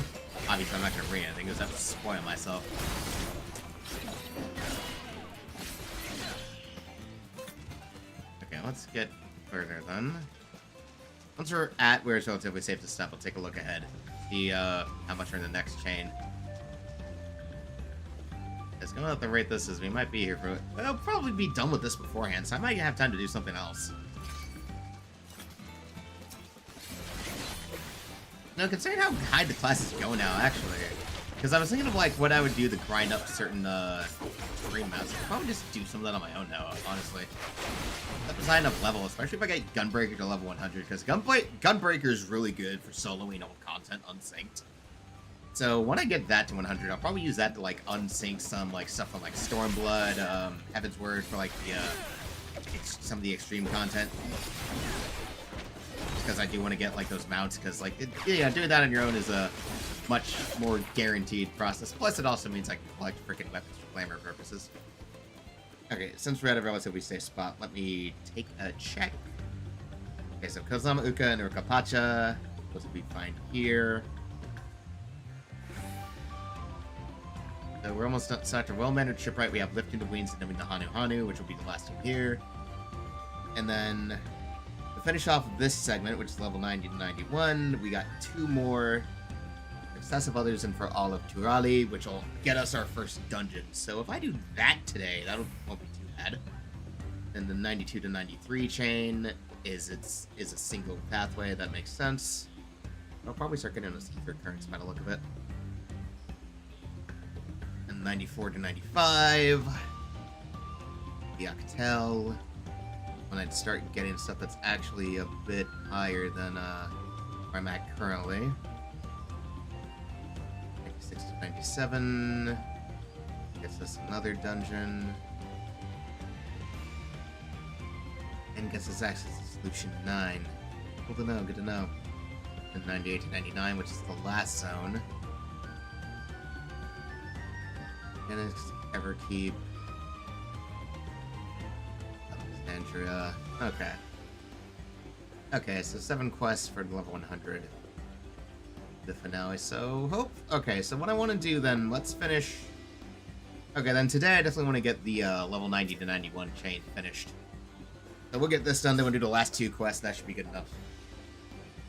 Obviously, I'm not gonna read anything because that would spoil myself. Okay, let's get further then. Once we're at where it's relatively safe to stop, we'll take a look ahead. See how much are in the next chain. It's gonna have to rate this as we might be here for... I'll probably be done with this beforehand, so I might have time to do something else. No, considering how high the classes go now, actually. Because I was thinking of, like, what I would do to grind up certain, dream maps. I'd probably just do some of that on my own now, honestly. That's high enough level, especially if I get Gunbreaker to level 100, because Gunbreaker is really good for soloing old content unsynced. So, when I get that to 100, I'll probably use that to, like, unsync some, like, stuff from, like, Stormblood, Heaven's Word for, like, the, some of the extreme content. Because I do want to get, like, those mounts, because, like, yeah, doing that on your own is a much more guaranteed process. Plus, it also means I can collect freaking weapons for glamour purposes. Okay, since we're at a relatively safe spot, let me take a check. Okay, so Kozama Uka and Urkapacha. Those will be fine here. So we're almost done. So after well-mannered shipwright, we have lifting the wings and then the Hanu Hanu, which will be the last two here. And then... to finish off this segment, which is level 90 to 91, we got 2 more Excessive Others and for all of Turali, which will get us our first dungeon. So if I do that today, that won't be too bad. And the 92 to 93 chain is a single pathway. That makes sense. I'll probably start getting those ether currents by the look of it. And 94 to 95, the Octel. When I'd start getting stuff that's actually a bit higher than where I'm at currently. 96 to 97. Gets us another dungeon. And gets us access to Solution 9. Cool to know, good to know. And 98 to 99, which is the last zone. And it's Everkeep. Alexandria. Okay. Okay, so 7 quests for level 100. The finale, so hope. Okay, so what I want to do then, let's finish. Okay, then today I definitely want to get the level 90 to 91 chain finished. So we'll get this done, then we'll do the last 2 quests, that should be good enough.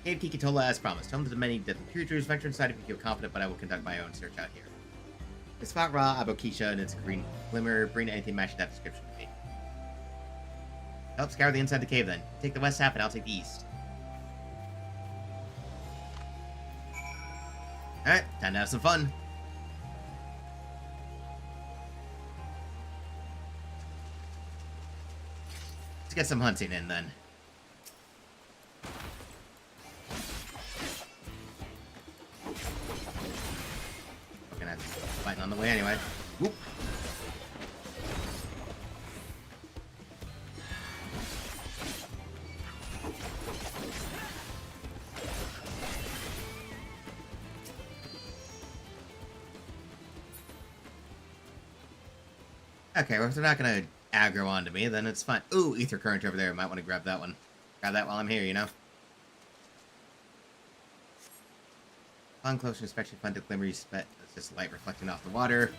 Cave Kikitola as promised. Home to the many deadly creatures. Venture inside if you feel confident, but I will conduct my own search out here. It's Spot Ra, Abokisha, and its green glimmer. Bring anything matching that description to me. Help scour the inside of the cave then. Take the west half and I'll take the east. Alright, time to have some fun. Let's get some hunting in then. We're gonna have to fighting on the way anyway. Whoop. Okay, well, if they're not gonna aggro onto me, then it's fine. Ooh, ether current over there. Might want to grab that one. Grab that while I'm here, you know? On close inspection, find a glimmer you spent. It's just light reflecting off the water.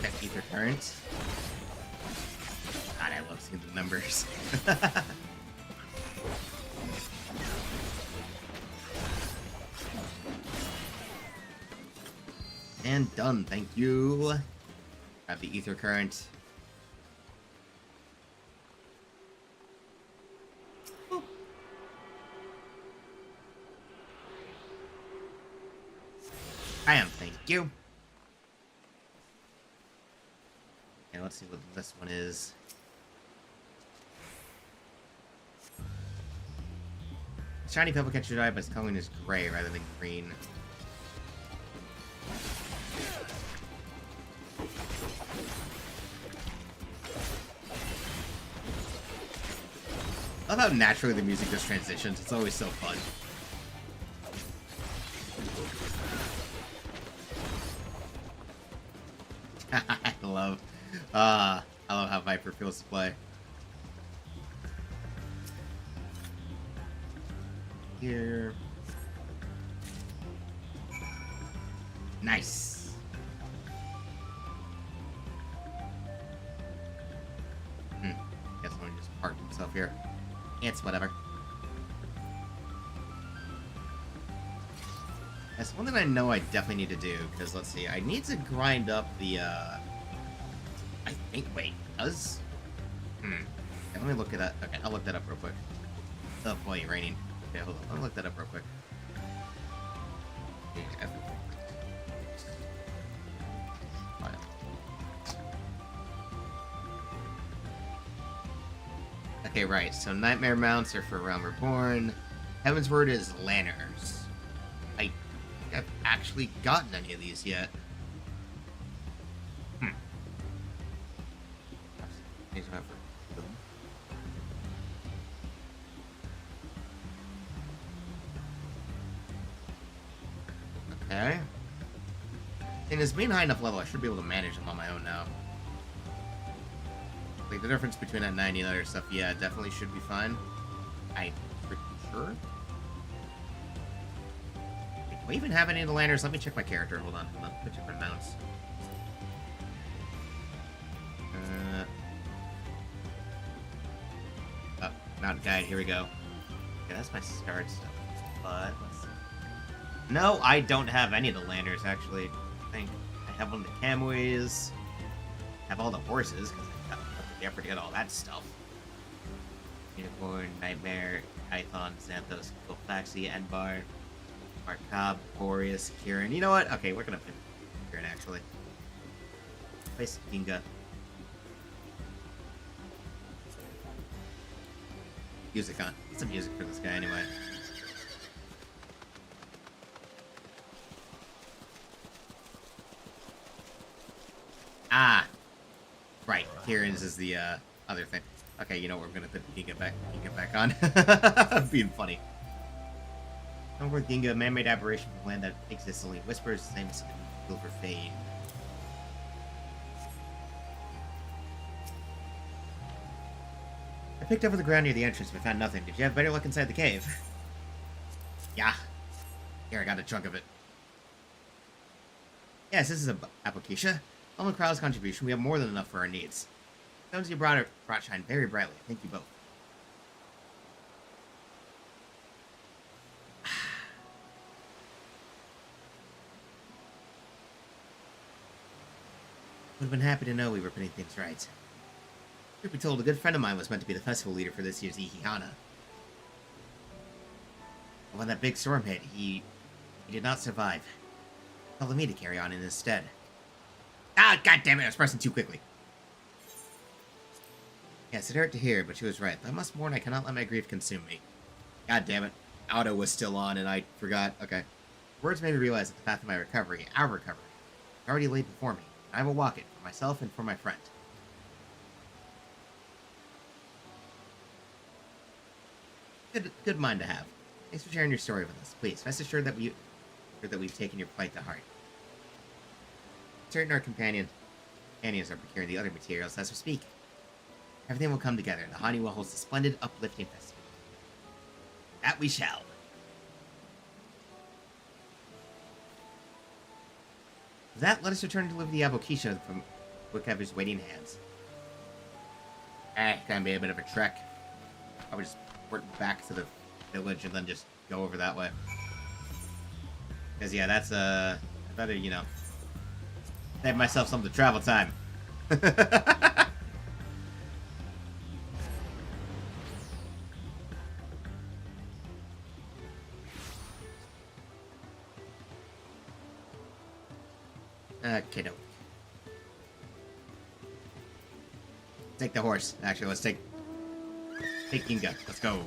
get that ether current. God, I love seeing the numbers. And done, thank you. Grab the ether current. Boop. I am, thank you. Okay, let's see what this one is. Shiny pebble catcher died, but its coloring is gray rather than green. I love how naturally the music just transitions. It's always so fun. I love how Viper feels to play. Here. Nice. Guess someone just parked himself here. It's whatever. That's one thing I know I definitely need to do, because let's see, I need to grind up the, I think, wait, does? Okay, let me look at that. Okay, I'll look that up real quick. Oh boy, raining. Okay, hold on, let me look that up real quick. Okay, right, so Nightmare Mounts are for Realm Reborn. Heaven's Word is Lanners. I think I've actually gotten any of these yet. Okay. And as being high enough level, I should be able to manage them on my own now. Like, the difference between that 90 and other stuff, yeah, definitely should be fine. I'm pretty sure. Wait, do I even have any of the lanners? Let me check my character. Hold on. Let me check my mounts. Oh, mount guide. Here we go. Okay, that's my start stuff. But, let's see. No, I don't have any of the lanners, actually. I think I have one of the Camoys. I have all the horses, because I got the effort to get all that stuff. Unicorn, Nightmare, Python, Xanthos, Gulfaxi, Enbar, Markab, Boreas, Kieran. You know what? Okay, we're gonna put Kieran, actually. Place Ginga. Music on. Get some music for this guy, anyway. Ah! Right, Kieran's is the, other thing. Okay, you know what, we're gonna put Ginga back on. Being funny. Over Ginga, man-made aberration from land that exists only whispers, the same as Silver Fade. I picked over the ground near the entrance, but found nothing. Did you have better luck inside the cave? Yeah. Here, I got a chunk of it. Yes, this is a application. All the crowd's contribution, we have more than enough for our needs. Stones you brought shine very brightly. Thank you both. Would have been happy to know we were putting things right. Truth be told, a good friend of mine was meant to be the festival leader for this year's Ihihana. But when that big storm hit, he did not survive. Telling me to carry on instead. Ah, goddammit, I was pressing too quickly. Yes, it hurt to hear, but she was right. I must mourn, I cannot let my grief consume me. God damn it. Auto was still on and I forgot. Okay. Words made me realize that the path of my recovery, our recovery, is already laid before me. I will walk it for myself and for my friend. Good mind to have. Thanks for sharing your story with us. Please, rest assured that we've taken your plight to heart. Certain our companions are procuring the other materials as we speak. Everything will come together, and the Honeywell holds a splendid, uplifting festival. That we shall. With that, let us return to deliver the Abokisha Look at his waiting hands. Gonna be a bit of a trek. I would just work back to the village and then just go over that way. Because, yeah, that's, I better, you know, save myself some of the travel time. Okay, no. Take the horse. Actually, let's take Ginga. Let's go.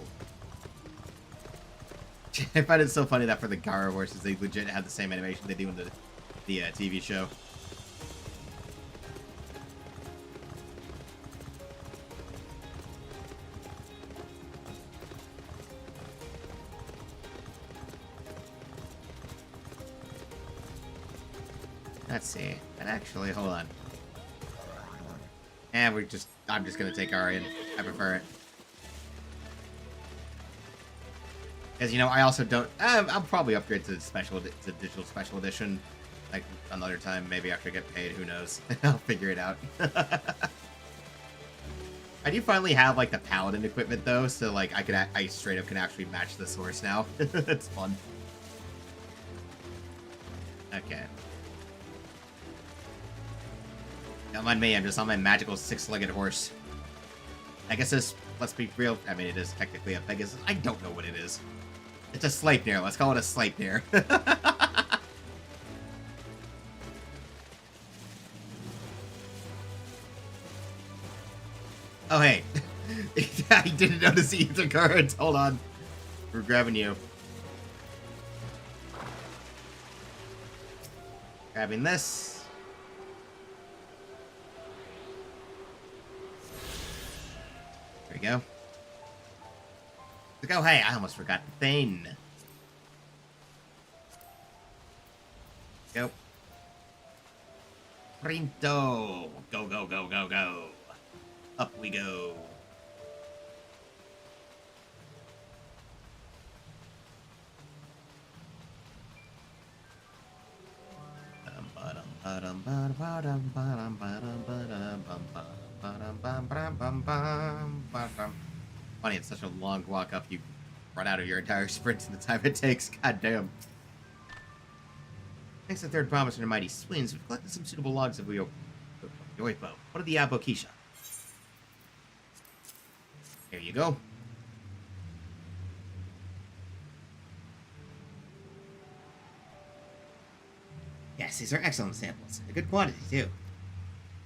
I find it so funny that for the Gara horses, they legit have the same animation they do in the TV show. Let's see. And actually, hold on. And I'm just gonna take Arian. I prefer it. Because, you know, I also don't... I'll probably upgrade to digital special edition. Like, another time, maybe after I get paid, who knows. I'll figure it out. I do finally have, like, the paladin equipment, though, so, like, I straight up can actually match this horse now. It's fun. Okay. Don't mind me, I'm just on my magical six-legged horse. Pegasus, let's be real. I mean, it is technically a Pegasus. I don't know what it is. It's a Sleipnir. Let's call it a Sleipnir. Oh, hey. I didn't notice the ether cards. Hold on. We're grabbing you. Grabbing this. There we go. Like, oh, hey, I almost forgot the thing. Go. Printo. Go, go, go, go, go. Up we go. Funny, it's such a long walk up, you run out of your entire sprint in the time it takes. God damn. Thanks to the third promise and mighty swings, we've collected some suitable logs of Yoipo. What are the Abokisha? Here you go. Yes, these are excellent samples. A good quantity, too. At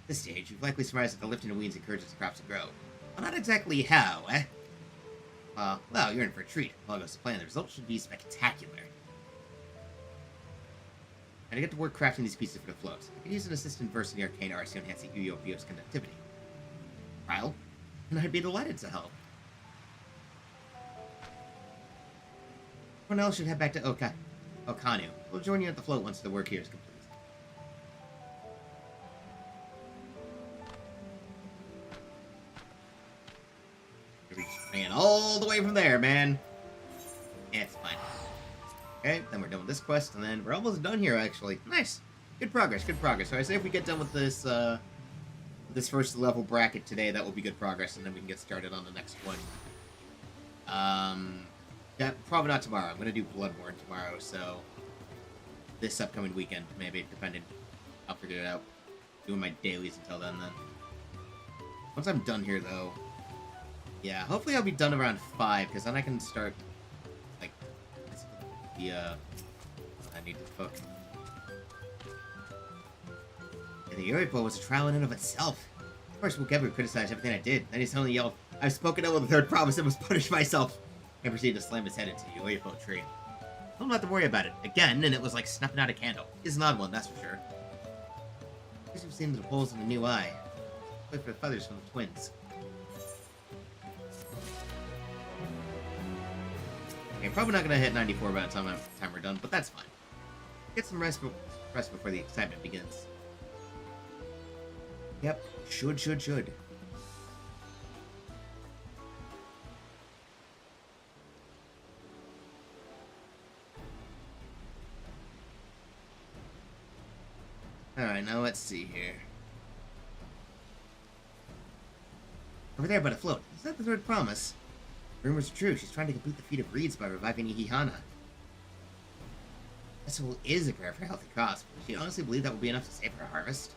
this stage, you've likely surmised that the lifting of weeds encourages the crops to grow. Well, not exactly how, eh? Well, you're in for a treat. If all goes to plan, the result should be spectacular. And I get to work crafting these pieces for the floats. I could use an assistant versed in the arcane arts to enhance the Yoipio's conductivity. Trial? And I'd be delighted to help. Cornell should head back to Okanu. We'll join you at the float once the work here is complete. Man, all the way from there, man. Yeah, it's fine. Okay, then we're done with this quest, and then we're almost done here, actually. Nice. Good progress, good progress. So I say if we get done with this, this first level bracket today, that will be good progress, and then we can get started on the next one. Yeah, probably not tomorrow. I'm going to do Bloodborne tomorrow, so this upcoming weekend, maybe, depending. I'll figure it out. Doing my dailies until then. Once I'm done here, though, yeah, hopefully I'll be done around 5, because then I can start, like, the, I need to cook. Yeah, the Yoipo was a trial in and of itself. Of course, Mukebu criticized everything I did. Then he suddenly yelled, I've spoken ill of the third promise and must punish myself. And proceeded to slam his head into the Yoipo tree. I don't have to worry about it. Again, and it was like snuffing out a candle. He's an odd one, that's for sure. I guess you've seen the holes in the new eye. Wait for the feathers from the twins. Okay, probably not gonna hit 94 by the time we're done, but that's fine. Get some rest before the excitement begins. Yep, should. Alright, now let's see here. Over there but afloat. Is that the third promise? Rumors are true. She's trying to complete the feat of reeds by reviving Ihihana. Festival is a prayer for healthy crops, but does she honestly believe that will be enough to save her harvest?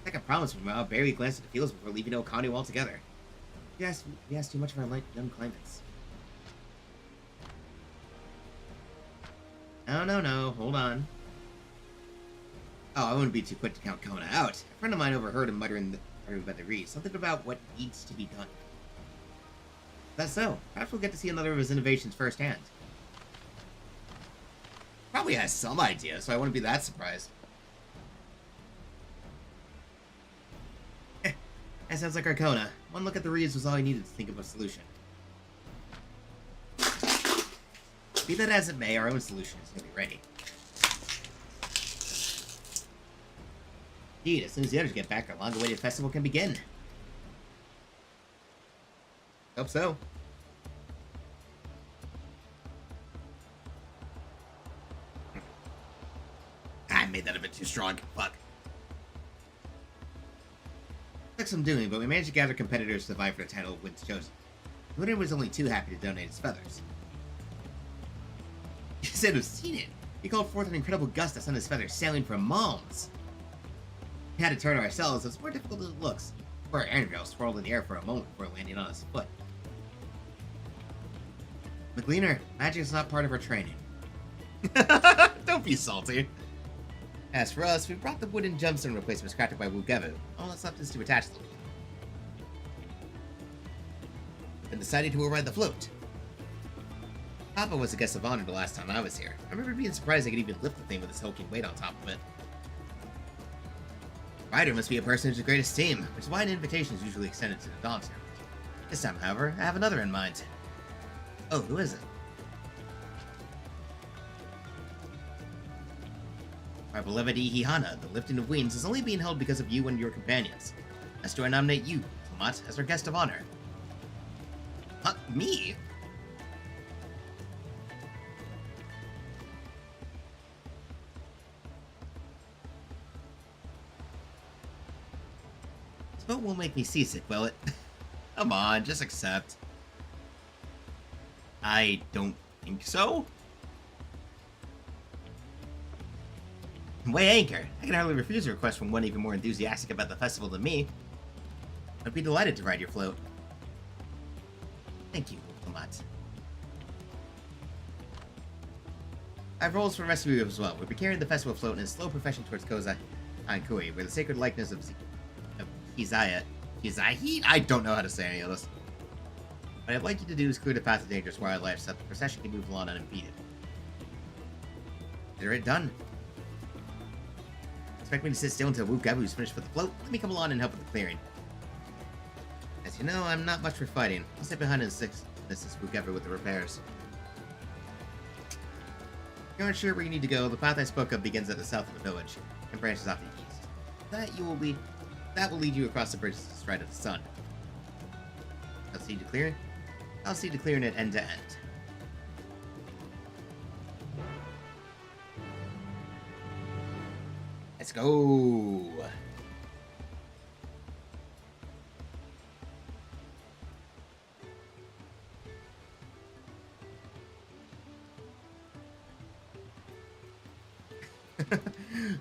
Like a promise from Mao, Barry glanced at the fields before leaving Okanu altogether. We asked too much of our young claimants. No, hold on. Oh, I wouldn't be too quick to count Kona out. A friend of mine overheard him muttering about the reeds, something about what needs to be done. That's so. Perhaps we'll get to see another of his innovations firsthand. Probably has some idea, so I wouldn't be that surprised. That sounds like our Kona. One look at the reeds was all he needed to think of a solution. Be that as it may, our own solution is nearly ready. Indeed, as soon as the others get back, our long-awaited festival can begin. Hope so. I made that a bit too strong. Fuck. Took some doing, but we managed to gather competitors to vie for the title of Wins Chosen. The winner was only too happy to donate his feathers. You said have seen it. He called forth an incredible gust that sent his feathers sailing from Moms. We had to turn ourselves, so it's more difficult than it looks. Our ironrail swirled in the air for a moment before landing on his foot. McLeaner, magic is not part of our training. Don't be salty. As for us, we brought the wooden gemstone replacements crafted by Wugevu. All that's left is to attach them. And decided to ride the float. Papa was a guest of honor the last time I was here. I remember being surprised I could even lift the thing with its hulking weight on top of it. Rider must be a person who's the greatest team, which is why an invitation is usually extended to the Dawntrail. This time, however, I have another in mind. Oh, who is it? Our beloved Ihihana, the lifting of wings, is only being held because of you and your companions. Thus do I nominate you, Tomat, as our guest of honor. Huh? Me? This boat won't make me seasick, will it? Come on, just accept. I don't think so. Weigh anchor. I can hardly refuse a request from one even more enthusiastic about the festival than me. I'd be delighted to ride your float. Thank you, Tomat. I have roles for the rest of you as well. We'll be carrying the festival float in a slow procession towards Koza Ankui, where the sacred likeness of Kizahi? I don't know how to say any of this. What I'd like you to do is clear the path of dangerous wildlife so that the procession can move along unimpeded. Consider it done. Expect me to sit still until Wugevu's finished with the float? Let me come along and help with the clearing. As you know, I'm not much for fighting. I'll stay behind and assist Wugevu with the repairs. If you aren't sure where you need to go, the path I spoke of begins at the south of the village and branches off to the east. That will lead you across the bridge to the stride of the sun. I'll see to clear. I'll see to clearing it end to end. Let's go.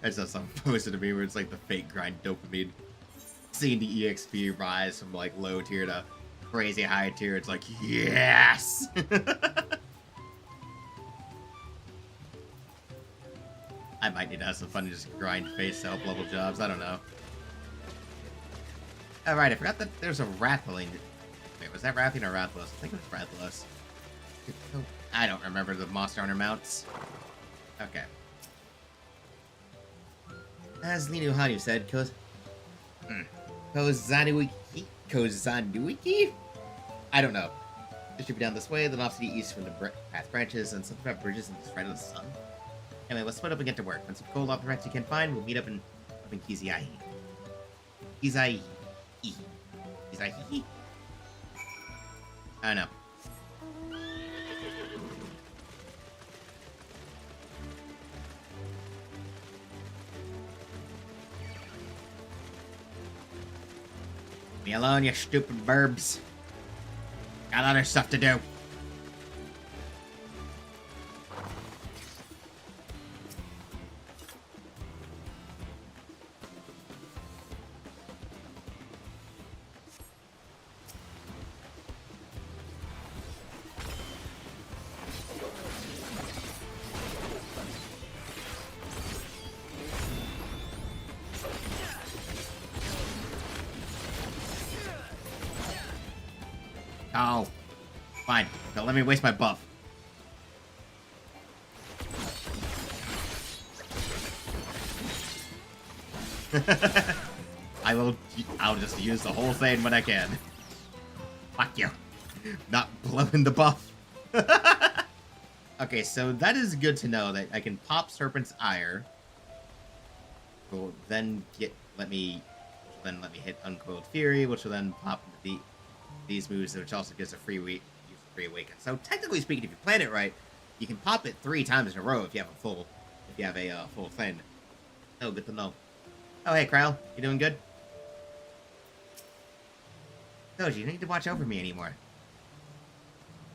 I saw some posted to me where it's like the fake grind dopamine. Seeing the EXP rise from like low tier to crazy high tier, it's like, yes! I might need to have some fun and just grind face to help level jobs, I don't know. Alright, I forgot that there's a Rathling. Wait, was that Rathling or Rathlos? I think it was Rathlos. I don't remember the Monster Hunter mounts. Okay. As Linu Hanu said, Kozanuiki? I don't know. It should be down this way, then off to the east from the path branches, and something about bridges and the stride of the sun. Anyway, let's split up and get to work. When some gold off the rest you can find, we'll meet up in Kizahi. Kizahi. Kizahi? I don't know. Me alone, you stupid burbs. Got other stuff to do. Oh. Fine. Don't let me waste my buff. I'll just use the whole thing when I can. Fuck you. Not blowing the buff. Okay, so that is good to know that I can pop Serpent's Ire. Will then let me hit Uncoiled Fury, which will then pop into these moves, which also gives a free awaken. So technically speaking, if you plan it right, you can pop it 3 times in a row if you have a full thing. Oh, good to know. Oh, hey, Kryle, you doing good? Doji, you don't need to watch over me anymore.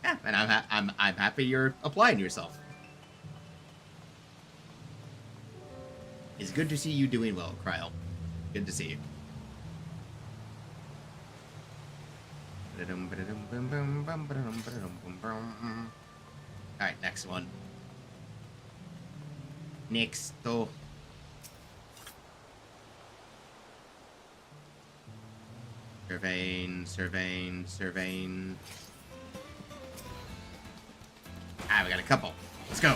Yeah, and I'm happy you're applying yourself. It's good to see you doing well, Kryle. Good to see you. Alright, next one. Next. Surveying. Ah, we got a couple. Let's go.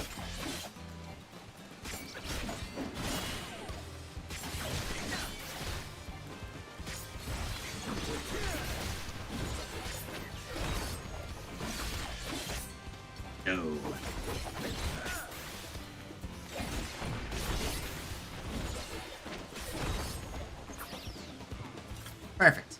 No. Perfect.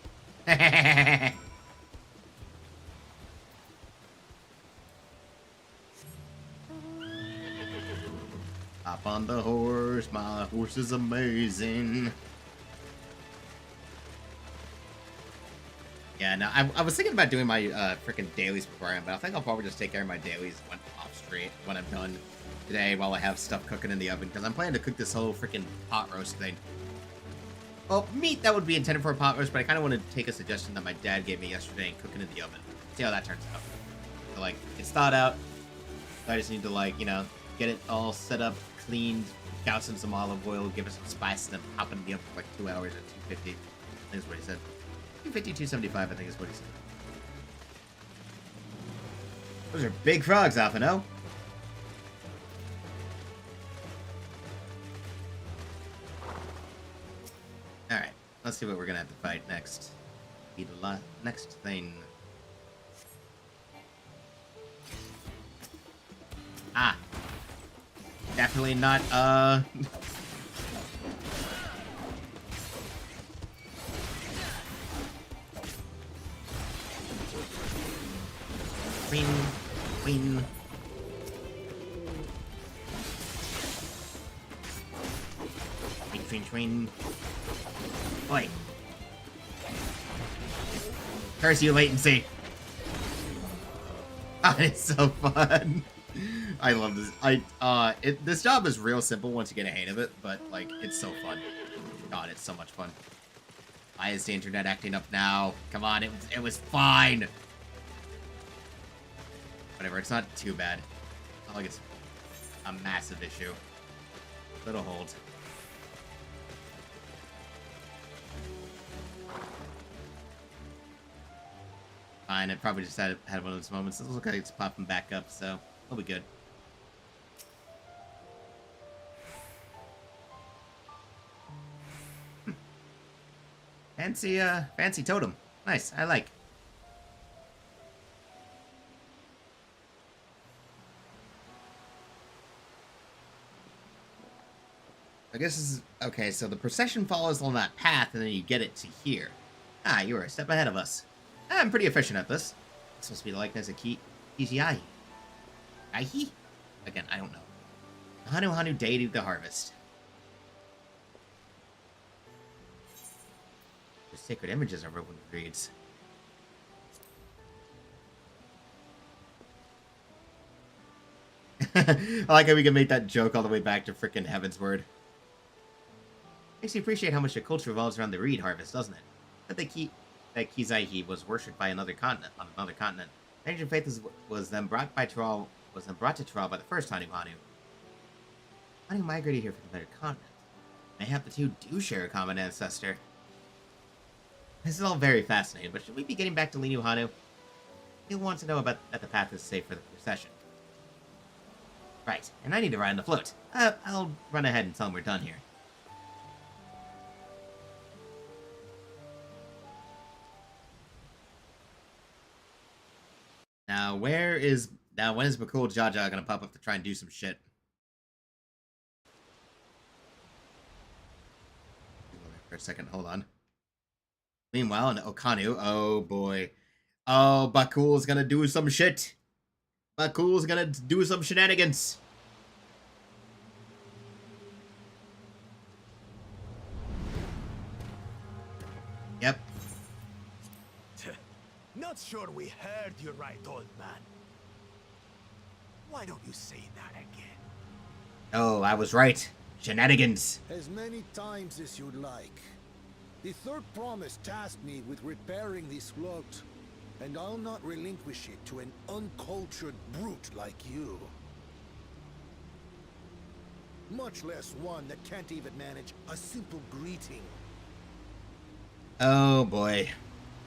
Hop on the horse, my horse is amazing. Yeah, no, I was thinking about doing my freaking dailies beforehand, but I think I'll probably just take care of my dailies off straight when I'm done today while I have stuff cooking in the oven, because I'm planning to cook this whole freaking pot roast thing. Well, meat that would be intended for a pot roast, but I kind of want to take a suggestion that my dad gave me yesterday and cook it in the oven. See how that turns out. So, like, it's thawed out. So I just need to, like, you know, get it all set up, cleaned, douse in some olive oil, give it some spice, and then hop it in the oven for like 2 hours at 250. I think is what he said. 250, 275, I think is what he said. Those are big frogs, Alphino. Alright, let's see what we're gonna have to fight next. Be the next thing. Ah. Definitely not, Queen. Queen. Oi. Curse you, latency. Ah, it's so fun. I love this. This job is real simple once you get a hang of it, but, like, it's so fun. God, it's so much fun. Why is the internet acting up now? Come on, it was fine. Whatever, it's not too bad. Not like it's a massive issue. Little hold. Fine, it probably just had one of those moments. It looks like it's popping back up, so we'll be good. Fancy totem. Nice, I like. I guess this is... Okay, so the procession follows on that path, and then you get it to here. Ah, you were a step ahead of us. I'm pretty efficient at this. It's supposed to be the likeness of Kishiai. Aihi? Again, I don't know. Hanu deity of the harvest. The sacred images of Rowan creeds. I like how we can make that joke all the way back to frickin' Heaven's Word. Makes you appreciate how much the culture revolves around the reed harvest, doesn't it? That Kizaihi was worshipped by another continent, on another continent. Ancient faith was then brought to Thrall by the first Hanumanu. Hanu migrated here from the better continent. Mayhap the two do share a common ancestor. This is all very fascinating, but should we be getting back to Linu Hanu? He'll want to know that the path is safe for the procession. Right, and I need to ride on the float. I'll run ahead and tell him we're done here. Now, when is McCool Jaja gonna pop up to try and do some shit? For a second, hold on. Meanwhile, in Okanu, oh boy. Oh, Bakul's gonna do some shit. Bakul's gonna do some shenanigans. Yep. Not sure we heard you right, old man. Why don't you say that again? Oh, I was right. Shenanigans. As many times as you'd like. The third promise tasked me with repairing this float, and I'll not relinquish it to an uncultured brute like you. Much less one that can't even manage a simple greeting. Oh boy.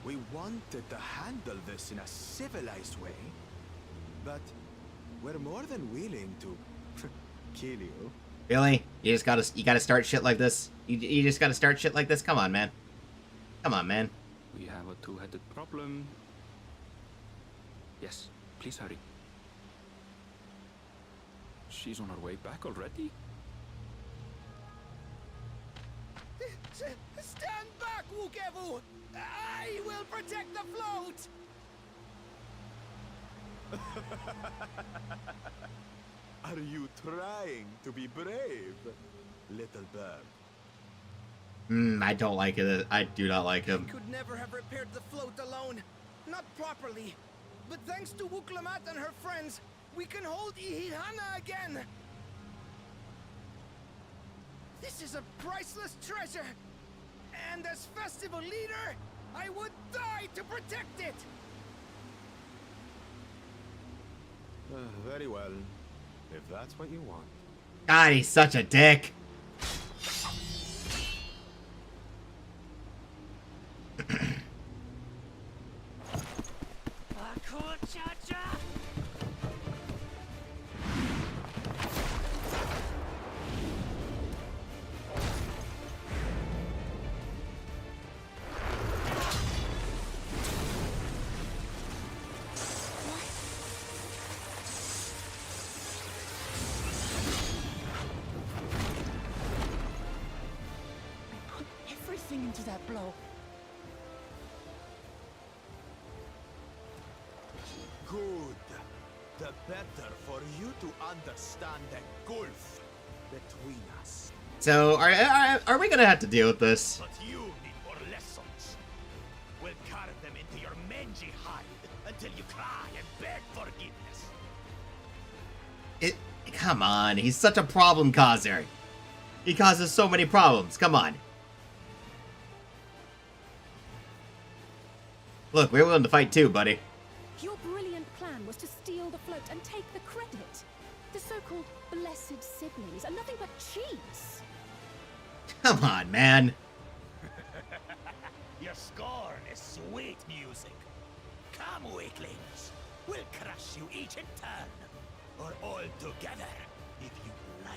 We wanted to handle this in a civilized way, but we're more than willing to kill you. Really? You gotta start shit like this? You just gotta start shit like this? Come on, man. Come on, man. We have a two-headed problem. Yes, please hurry. She's on her way back already? Stand back, Wukevu! I will protect the float! Are you trying to be brave, little bird? I don't like it. I do not like him. I could never have repaired the float alone. Not properly. But thanks to Wuklamat and her friends, we can hold Ihihana again! This is a priceless treasure! And as festival leader, I would die to protect it! Very well, if that's what you want. God, he's such a dick. Into that blow. Good. The better for you to understand the gulf between us. So, are we gonna have to deal with this? But you need more lessons. We'll carve them into your mangy hide until you cry and beg forgiveness. Come on, he's such a problem causer. He causes so many problems. Come on. Look, we're willing to fight too, buddy. Your brilliant plan was to steal the float and take the credit. The so-called blessed siblings are nothing but cheats. Come on, man. Your scorn is sweet music. Come, weaklings. We'll crush you each in turn. Or all together, if you like.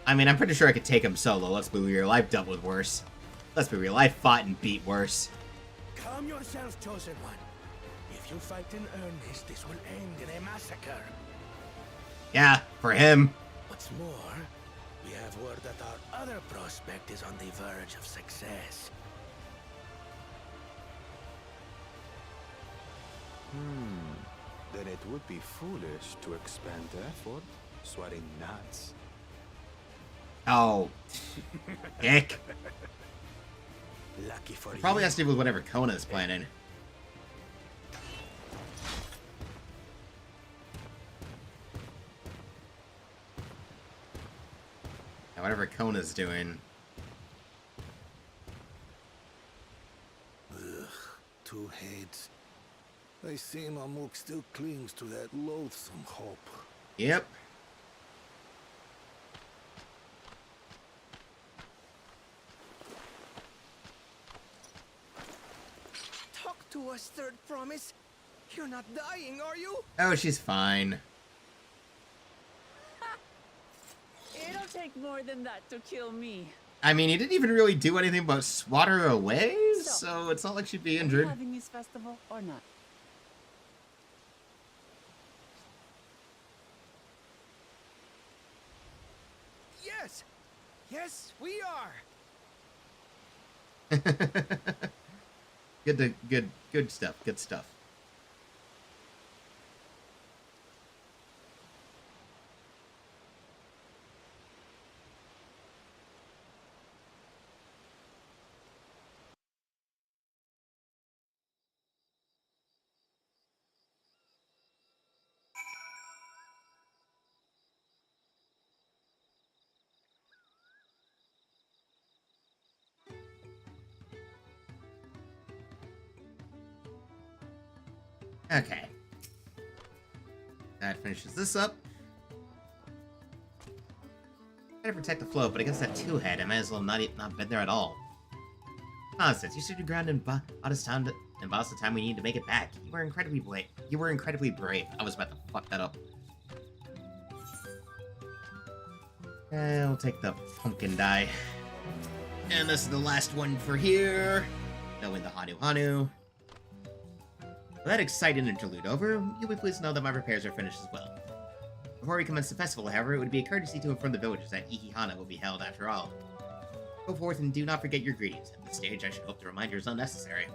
I mean, I'm pretty sure I could take him solo. Let's be real. I've dealt with worse. Let's be real. I've fought and beat worse. Calm yourself, Chosen One. If you fight in earnest, this will end in a massacre. Yeah, for him. What's more, we have word that our other prospect is on the verge of success. Then it would be foolish to expend effort sweating nuts. Oh. Dick. Lucky for Probably you. has to do with whatever Kona is planning. Yeah, whatever Kona's doing. Ugh, two heads. I see Mamuk still clings to that loathsome hope. Yep. Talk to us, Third Promise. You're not dying, are you? Oh, she's fine. It'll take more than that to kill me. I mean, he didn't even really do anything but swat her away, so it's not like she'd be Are you injured. having this festival or not? Yes! Yes, we are! Good stuff. Good stuff. Okay. That finishes this up. Gotta protect the float, but against that two-head, I might as well not been there at all. Nonsense. You stood your ground and bought us time and bought us the time we need to make it back. You were incredibly brave. I was about to fuck that up. We'll take the pumpkin die. And this is the last one for here. Knowing the Hanu. With that exciting interlude over, you'll be pleased to know that my repairs are finished as well. Before we commence the festival, however, it would be a courtesy to inform the villagers that Ikihana will be held after all. Go forth and do not forget your greetings. At this stage, I should hope the reminder is unnecessary.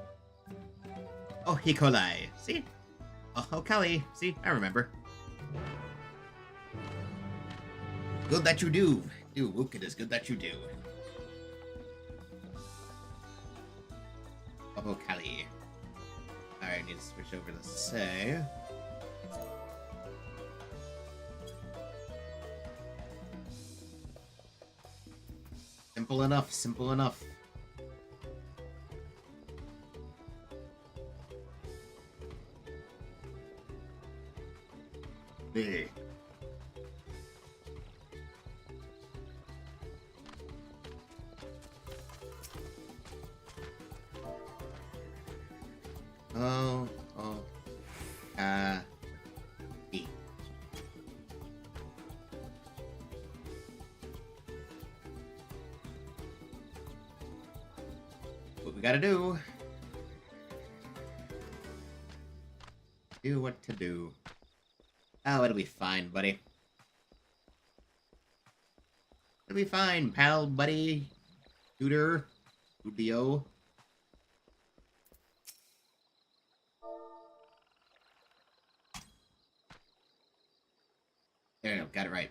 Oh, Hikolai. See? Oh, Kali. See? I remember. Good that you do. It is good that you do. Oh, Kali. Alright, I need to switch over to say. Simple enough, simple enough. Big. E. What we gotta do. Do what to do. Oh, it'll be fine, buddy. It'll be fine, pal, buddy. Tutor. Studio. There we go, got it right.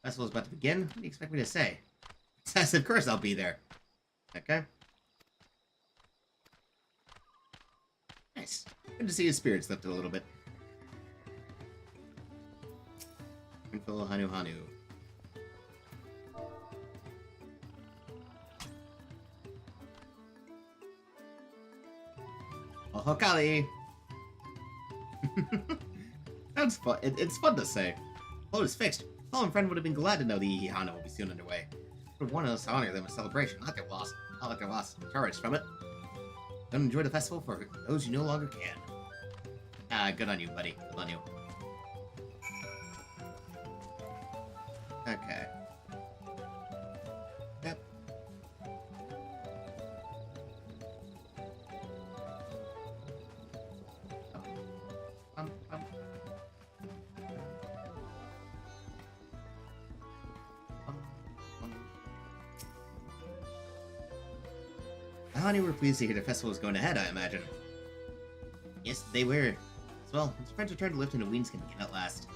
Festival's about to begin. What do you expect me to say? Yes, of course I'll be there. Okay. Nice. Good to see his spirits lifted a little bit. Info Hanu. Oh, Kali. That's fun. It's fun to say. Float is fixed. Fallen friend would have been glad to know the Ihana will be soon underway. Would want us to honor them with celebration, not their loss. Not like their loss courage from it. Don't enjoy the festival for those you no longer can. Good on you, buddy. Good on you. Okay. Yep. Honey, we're pleased to hear the festival is going ahead, I imagine. Yes, they were. As well, it's friends returned to lift into Wienskin again at last.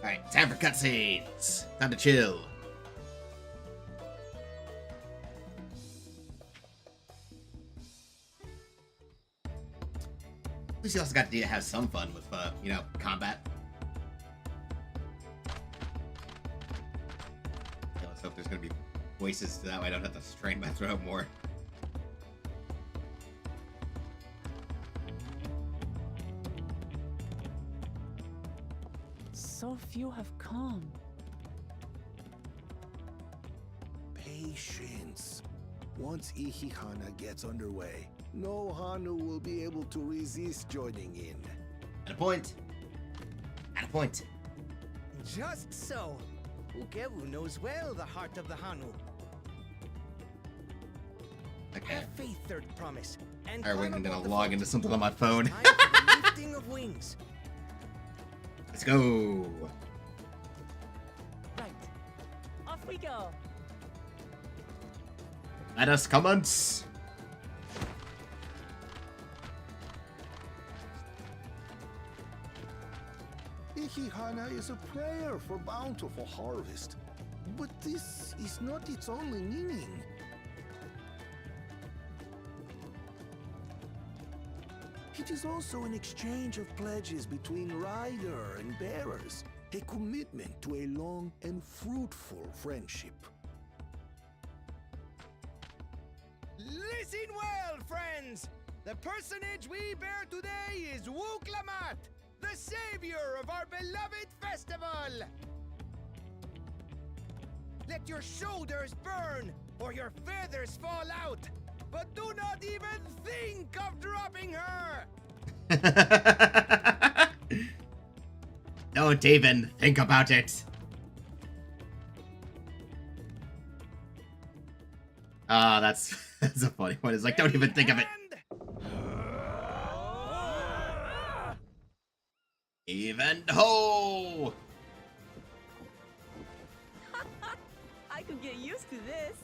Alright, time for cutscenes. Time to chill. At least you also got to have some fun with, you know, combat. Okay, let's hope there's gonna be voices so that way I don't have to strain my throat more. So few have come. Patience. Once Ihihana gets underway, no Hanu will be able to resist joining in. At a point. At a point. Just so. Ukewu knows well the heart of the Hanu. Okay. Have faith, third promise. And Alright, climb we're gonna aboard the log float. into something on my phone. Time for the lifting of wings. Let's go. Right. Off we go. Let us commence. Ihihana is a prayer for bountiful harvest. But this is not its only meaning. It is also an exchange of pledges between rider and bearers, a commitment to a long and fruitful friendship. Listen well, friends! The personage we bear today is Wuklamat, the savior of our beloved festival! Let your shoulders burn, or your feathers fall out, but do not even think of dropping her! Don't even think about it. Ah, that's a funny one. It's like, don't even think of it. Even ho! I could get used to this.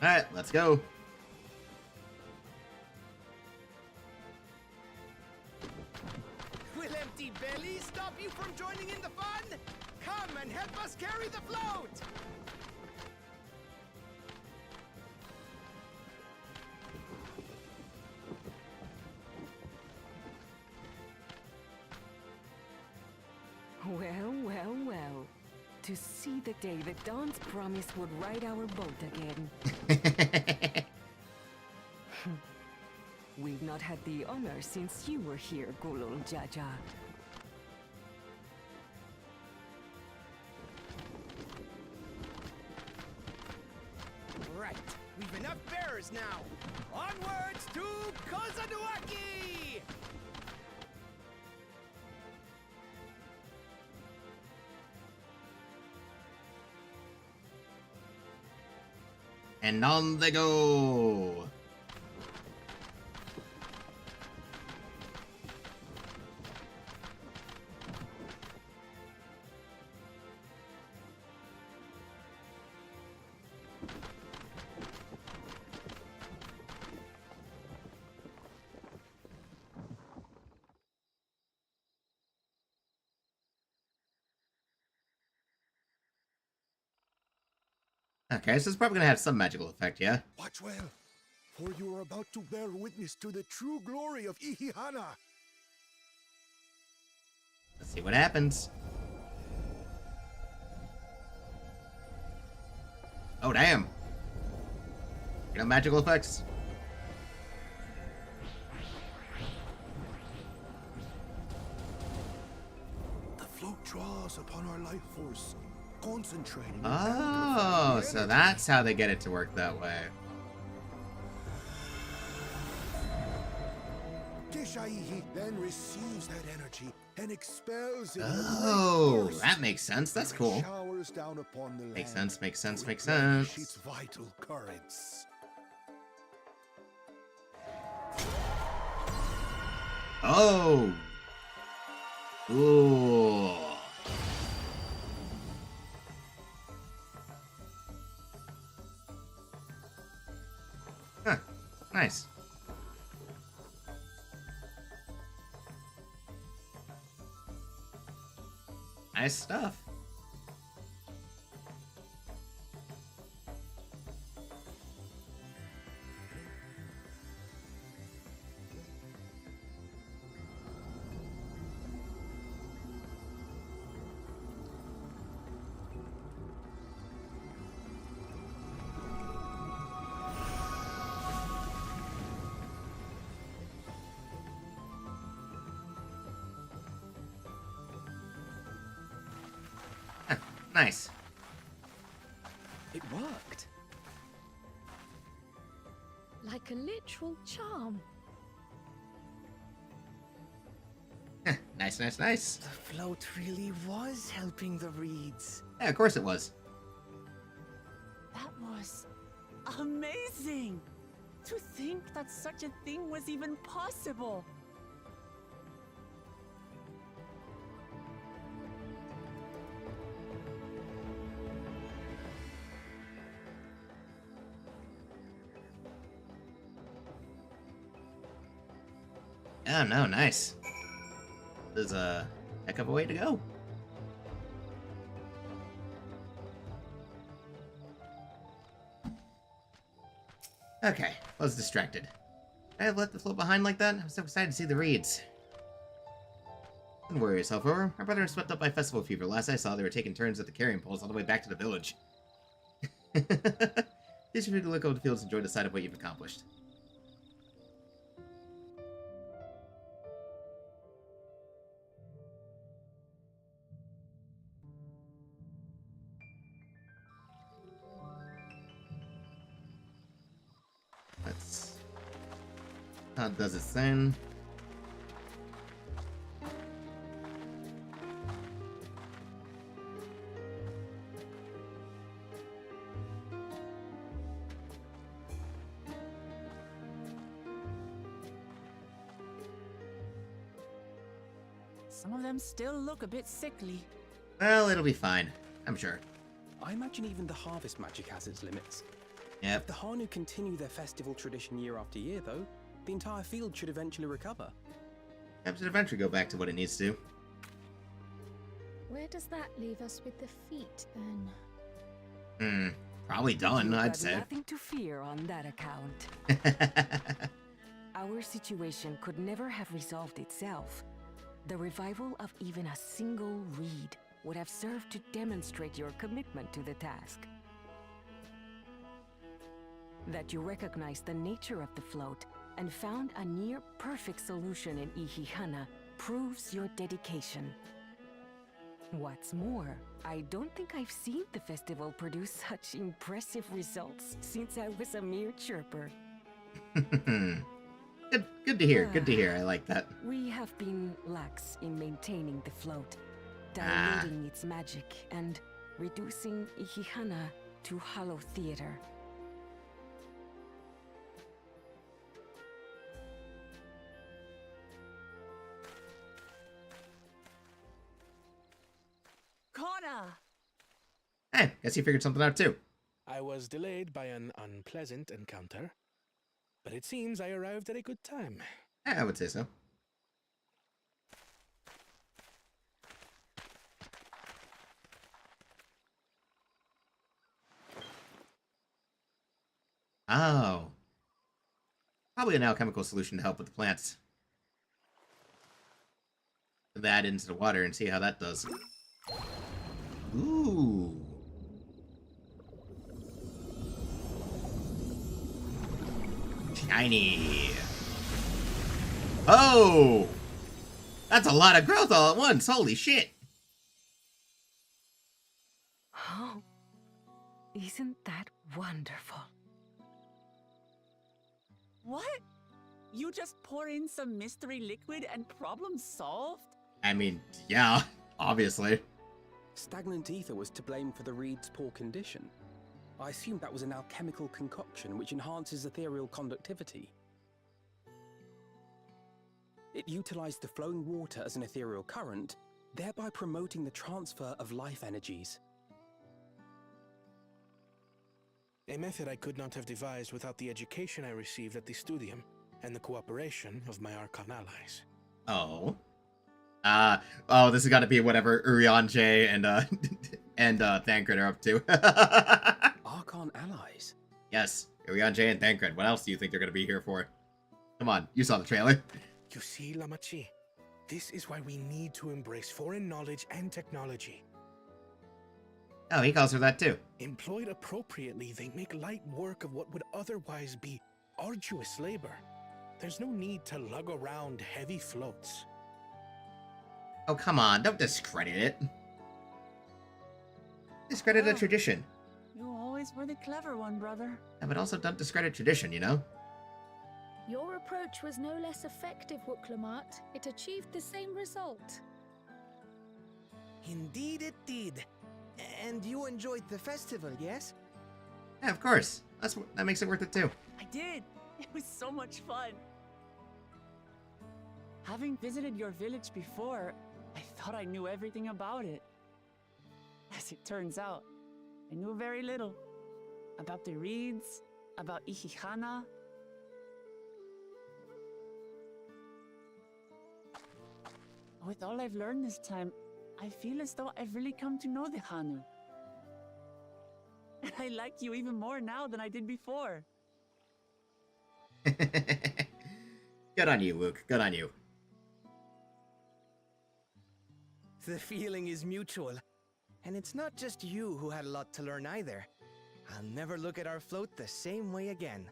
Alright, let's go. Will empty bellies stop you from joining in the fun? Come and help us carry the float! Well, well, well. To see the day that Dawn's promise would ride our boat again. We've not had the honor since you were here, Gulul Jaja. Right, we've enough bearers now. Onwards to Kozaduaki! And on they go. Okay, so it's probably gonna have some magical effect, yeah? Watch well, for you are about to bear witness to the true glory of Ihihana. Let's see what happens. Oh, damn. You know, magical effects. The float draws upon our life force, concentrating. Oh, so that's how they get it to work that way. Keshaihi then receives that energy and expels it. Oh, that makes sense. That's cool. Showers down upon the Makes land, sense, makes sense, makes replenish sense. its vital currents. Oh. Ooh. Huh. Nice stuff. Nice. It worked. Like a literal charm. Nice, nice, nice. The float really was helping the reeds. Yeah, of course it was. That was amazing. To think that such a thing was even possible. Oh, no, nice. There's a heck of a way to go. Okay, I was distracted. Did I have left the float behind like that? I was so excited to see the reeds. Don't worry yourself over. My brother was swept up by festival fever. Last I saw, they were taking turns at the carrying poles all the way back to the village. These are people who look over the fields and enjoy the sight of what you've accomplished. Let's... How does it sound? Some of them still look a bit sickly. Well, it'll be fine. I'm sure. I imagine even the harvest magic has its limits. Yep. If the Hanu continue their festival tradition year after year, though, the entire field should eventually recover. Perhaps should eventually go back to what it needs to. Where does that leave us with the feet, then? Probably done, You've I'd got say. nothing to fear on that account. Our situation could never have resolved itself. The revival of even a single reed would have served to demonstrate your commitment to the task. That you recognized the nature of the float and found a near-perfect solution in Ihihana proves your dedication. What's more, I don't think I've seen the festival produce such impressive results since I was a mere chirper. Good to hear, good to hear. I like that. We have been lax in maintaining the float, diluting its magic and reducing Ihihana to hollow theater. Connor! Hey, guess you figured something out too. I was delayed by an unpleasant encounter, but it seems I arrived at a good time. I would say so. Oh. Probably an alchemical solution to help with the plants. Put that into the water and see how that does. Ooh. Shiny. Oh! That's a lot of growth all at once. Holy shit. Oh, isn't that wonderful? What? You just pour in some mystery liquid and problem solved? I mean, yeah, obviously. Stagnant ether was to blame for the reed's poor condition. I assumed that was an alchemical concoction which enhances ethereal conductivity. It utilized the flowing water as an ethereal current, thereby promoting the transfer of life energies. A method I could not have devised without the education I received at the studium and the cooperation of my Archon allies. Oh. Oh, this has got to be whatever Urianger and Thancred are up to. Archon allies? Yes, Urianger and Thancred. What else do you think they're going to be here for? Come on, you saw the trailer. You see, Lamachi, this is why we need to embrace foreign knowledge and technology. Oh, he calls her that too. Employed appropriately, they make light work of what would otherwise be arduous labor. There's no need to lug around heavy floats. Oh, come on, don't discredit it. Discredit a tradition. You always were the clever one, brother. Yeah, but also don't discredit tradition, you know? Your approach was no less effective, Wooklamat. It achieved the same result. Indeed it did. And you enjoyed the festival, yes? Yeah, of course. That makes it worth it too. I did. It was so much fun. Having visited your village before, I thought I knew everything about it. As it turns out, I knew very little. About the reeds, about Ihihana. With all I've learned this time, I feel as though I've really come to know the Hanu. And I like you even more now than I did before. Good on you, Luke. Good on you. The feeling is mutual. And it's not just you who had a lot to learn either. I'll never look at our float the same way again.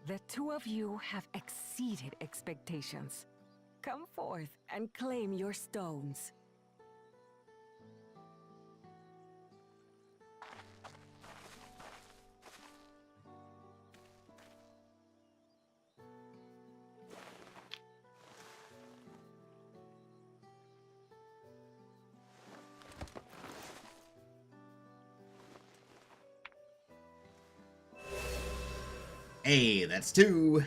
The two of you have exceeded expectations. Come forth and claim your stones. Hey, that's 2.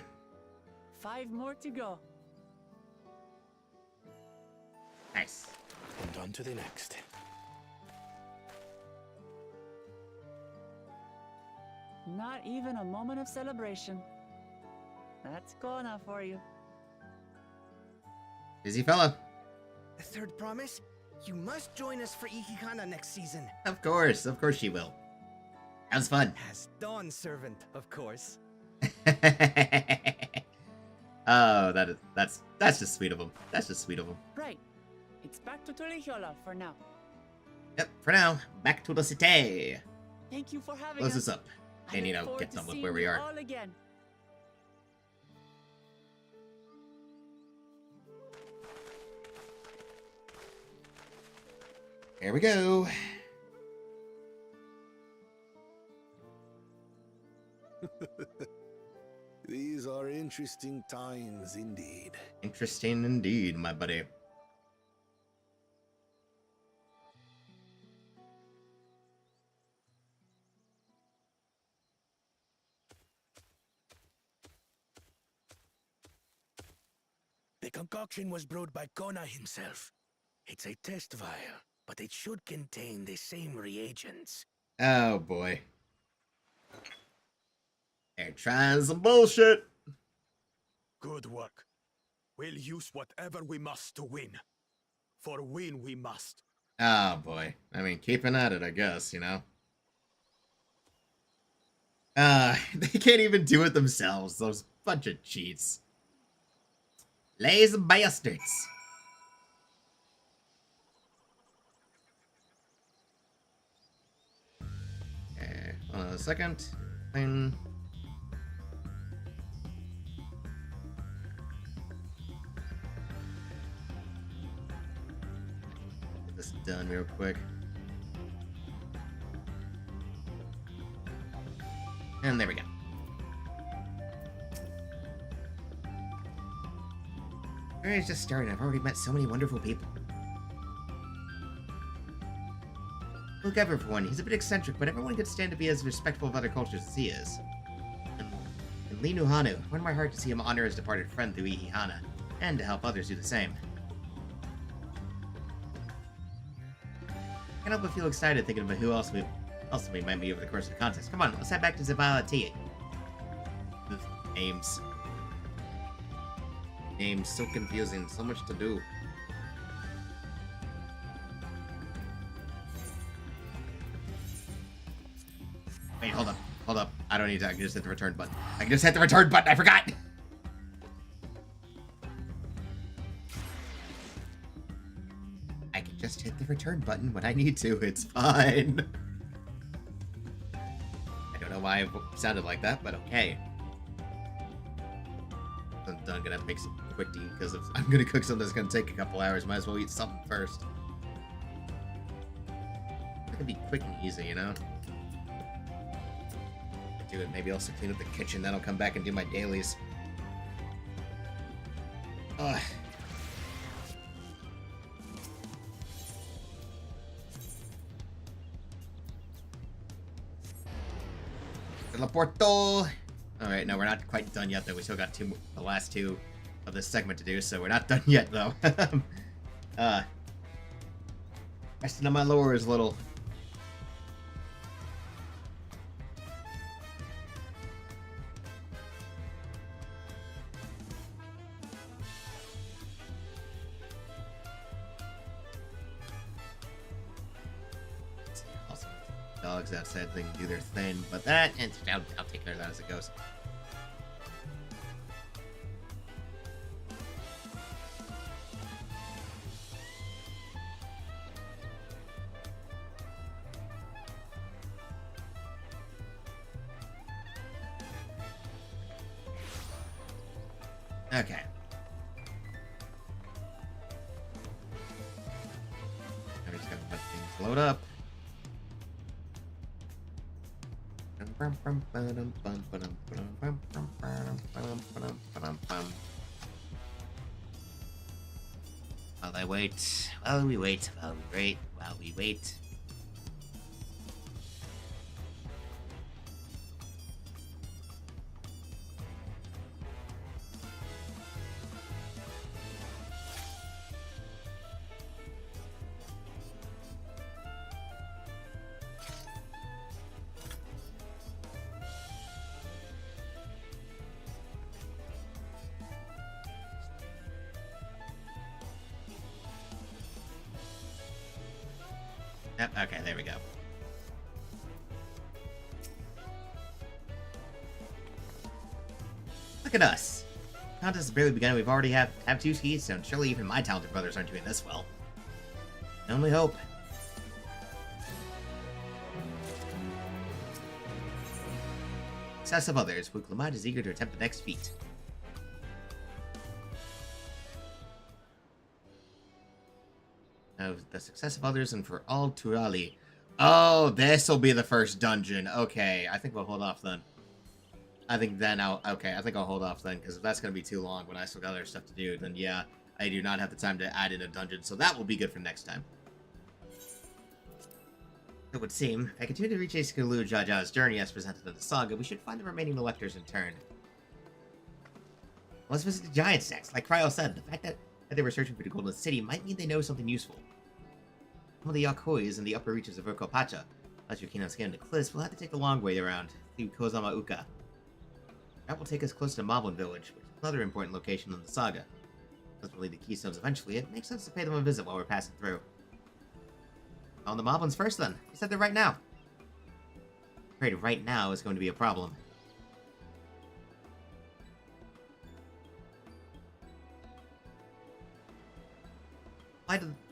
5 more to go. Nice. And on to the next. Not even a moment of celebration. That's Kona for you. Busy fella. A third promise? You must join us for Ihihana next season. Of course she will. That was fun. As Dawn servant, of course. Oh, that's just sweet of him. That's just sweet of him. Right. It's back to Tulihiola for now. Yep, for now, back to the city. Thank you for having Close us. this up. And, you know, get on with where we are. All again. Here we go. These are interesting times indeed. Interesting indeed, my buddy. The concoction was brewed by Kona himself. It's a test vial, but it should contain the same reagents. Oh boy. They're trying some bullshit. Good work. We'll use whatever we must to win. For win we must. Oh boy. I mean, keeping at it, I guess, you know. They can't even do it themselves. Those bunch of cheats. Lazy bastards. Okay, hold on a second. Thing. Get this done real quick. And there we go. It's just starting. I've already met so many wonderful people. Luke Ever, for one, he's a bit eccentric, but everyone could stand to be as respectful of other cultures as he is. And Lee Nuhanu, one of my heart to see him honor his departed friend through Ihihana, and to help others do the same. Can't help but feel excited thinking about who else we might meet over the course of the contest. Come on, let's head back to Zavala T. Aims. Game's so confusing, so much to do. Wait, hold up. Hold up. I don't need to. I can just hit the return button. I can just hit the return button. I forgot! I can just hit the return button when I need to. It's fine. I don't know why it sounded like that, but okay. I'm gonna have to make some quick tea because I'm gonna cook something that's gonna take a couple hours. Might as well eat something first. It could be quick and easy, you know? Do it. Maybe I'll also clean up the kitchen, then I'll come back and do my dailies. Ugh. Teleporto! Alright, no, we're not quite done yet, though. We still got the last two of this segment to do, so we're not done yet, though. Resting on my lowers a little. Also, dogs outside, they can do their thing, but that, and I'll take care of that as it goes. Okay. I'm just gonna let things load up. While I wait, while we wait, while we wait, while we wait. Yep, okay, there we go. Look at us. The contest has barely begun and we've already have 2 keystones. Surely even my talented brothers aren't doing this well. I only hope. Success of others. Wuklamat is eager to attempt the next feat. Of the success of others and for all Turali. Oh, this will be the first dungeon. Okay, I think we'll hold off then. I think I'll hold off then, because if that's going to be too long when I still got other stuff to do, then yeah, I do not have the time to add in a dungeon, so that will be good for next time. It would seem, if I continue to reach Askalu Jaja's journey as presented in the saga, we should find the remaining electors in turn. Let's visit the giant stacks. Like Cryo said, the fact that they were searching for the Golden City might mean they know something useful. Some of the Yakois in the upper reaches of Rokopacha. Unless you're keen on scanning the cliffs, we'll have to take the long way around through Kozama Uka. That will take us close to Moblin Village, which is another important location in the saga. Since we'll lead the Keystones eventually, it makes sense to pay them a visit while we're passing through. On the Moblins first then. You said they're right now. I'm afraid right now is going to be a problem.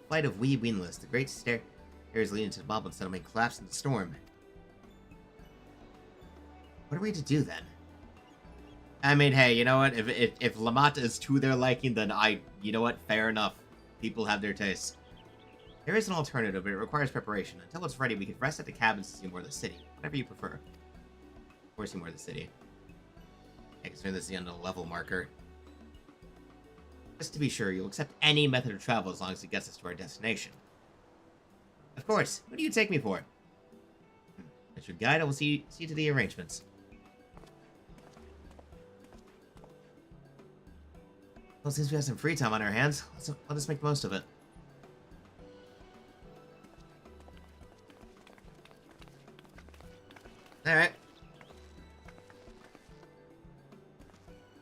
Flight of Wee Windless, the great stairs leading to the Moblin settlement collapsed in the storm. What are we to do then? I mean, hey, you know what? If Lamata is to their liking, then you know what? Fair enough. People have their tastes. There is an alternative, but it requires preparation. Until it's ready, we could rest at the cabins to see more of the city. Whatever you prefer. Or see more of the city. I consider this the end of the level marker. Just to be sure, you'll accept any method of travel as long as it gets us to our destination. Of course. What do you take me for? As your guide, I will see to the arrangements. Well, since we have some free time on our hands, let us make the most of it. Alright.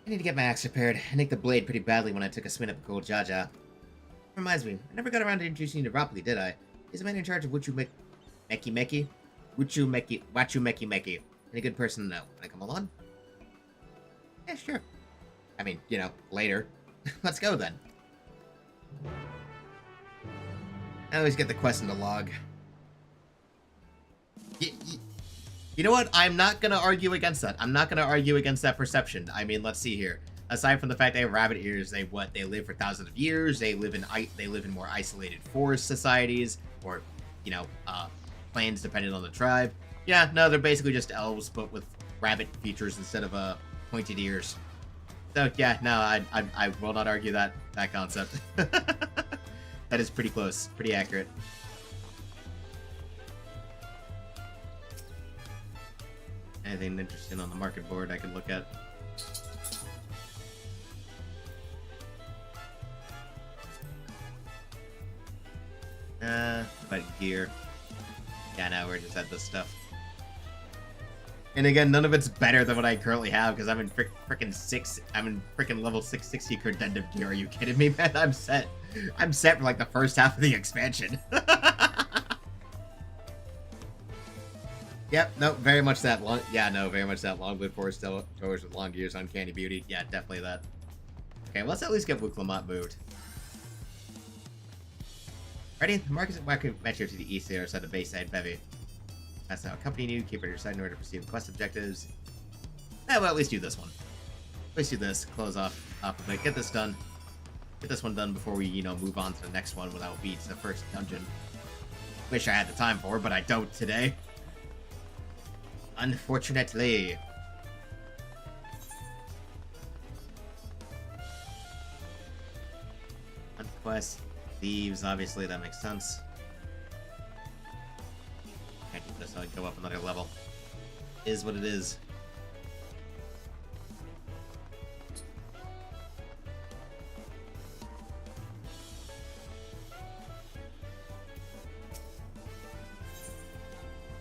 I need to get my axe repaired. I nicked the blade pretty badly when I took a swing at the cool Jaja. Reminds me, I never got around to introducing you to Ropley, did I? He's the man in charge of Wuchu Meki? Wachu Meki. Any good person to know? Can I come along? Yeah, sure. I mean, you know, later. Let's go then. I always get the quest in the log. You know what? I'm not gonna argue against that. I'm not gonna argue against that perception. I mean, let's see here. Aside from the fact they have rabbit ears, they live for thousands of years. They live in more isolated forest societies, or, you know, plains, depending on the tribe. Yeah, no, they're basically just elves, but with rabbit features instead of pointed ears. So yeah, no, I will not argue that concept. That is pretty close, pretty accurate. Anything interesting on the market board I could look at? But gear. Yeah, no, we're just at this stuff. And again, none of it's better than what I currently have, because I'm in freaking level 660 credendum gear. Are you kidding me, man? I'm set for like the first half of the expansion. Yep, no, very much that long. Yeah, no, very much that long-lived forest towers with long ears, uncanny beauty. Yeah, definitely that. Okay, let's at least get Wuklamot moved. Ready? The markets at Waku Metro to the east there outside the Bayside Bevy. That's now accompanying you. Keep it at your side in order to pursue the quest objectives. Well, at least do this one. At least do this. Close off a bit. Get this done. Get this one done before we, you know, move on to the next one without beats the first dungeon. Wish I had the time for it, but I don't today. Unfortunately. Unquest. Thieves, obviously, that makes sense. Can't keep this, so I go up another level. Is what it is.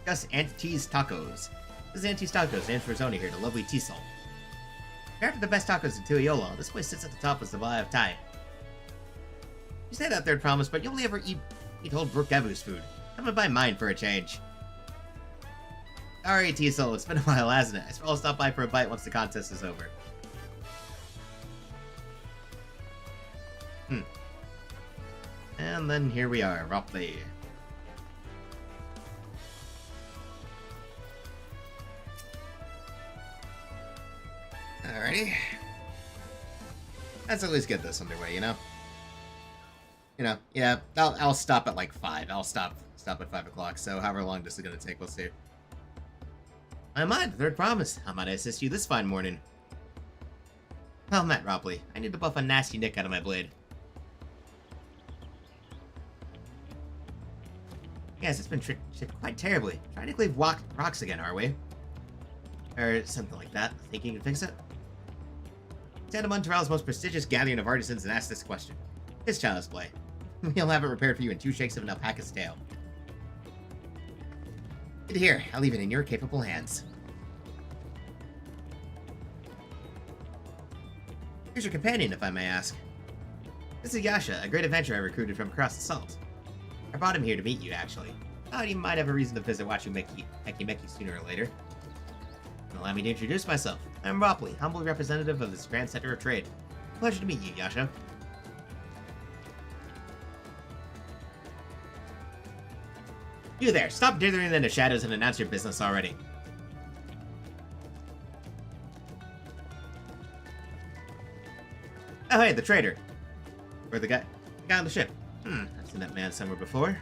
Discuss Auntie's Tacos. This is Auntie's Tacos, stands for Zoni here, the lovely Tisol. After the best tacos in Tuiolo, this place sits at the top of the Valley of Tai. You say that third promise, but you only ever eat old Brook Gavu's food. I'm gonna buy mine for a change. Sorry, Tisol, it's been a while, hasn't it? I suppose I'll stop by for a bite once the contest is over. And then here we are, Ropley. Alrighty. Let's at least get this underway, you know? Yeah, I'll stop at like 5. I'll stop at 5 o'clock, so however long this is gonna take, we'll see. I mind, third promise. How might I assist you this fine morning? Well met, Ropley. I need to buff a nasty nick out of my blade. Yes, it's been chipped quite terribly. Trying to cleave rocks again, are we? Or something like that. Think you can fix it? Stand among Terrell's most prestigious gathering of artisans and ask this question. It's child's play. He'll have it repaired for you in 2 shakes of an alpaca's tail. Good to hear. I'll leave it in your capable hands. Here's your companion, if I may ask. This is Yasha, a great adventurer I recruited from across the salt. I brought him here to meet you, actually. Thought he might have a reason to visit Wachu Meki sooner or later. Allow me to introduce myself. I'm Ropley, humble representative of this Grand Center of Trade. Pleasure to meet you, Yasha. You there, stop dithering in the shadows and announce your business already. Oh hey, the trader. Or the guy on the ship. I've seen that man somewhere before.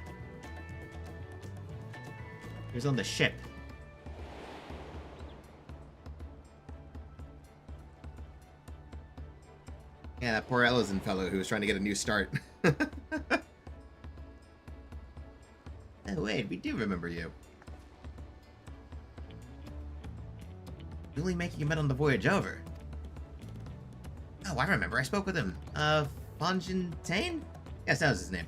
He was on the ship. Yeah, that poor Ellison fellow who was trying to get a new start. Oh, wait, we do remember you. Really making you met on the voyage over. Oh, I remember. I spoke with him. Fontaine? Yes, that was his name.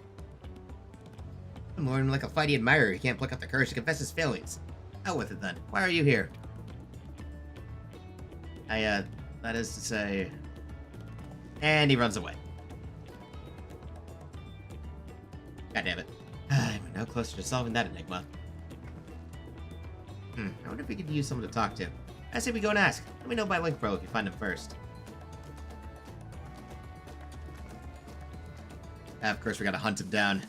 I'm more like a fighty admirer who can't pluck up the courage to confess his failings. Out with it, then. Why are you here? I that is to say... And he runs away. God damn it. We're now closer to solving that enigma. I wonder if we could use someone to talk to. I say we go and ask. Let me know by link, bro, if you find him first. Of course, we gotta hunt him down.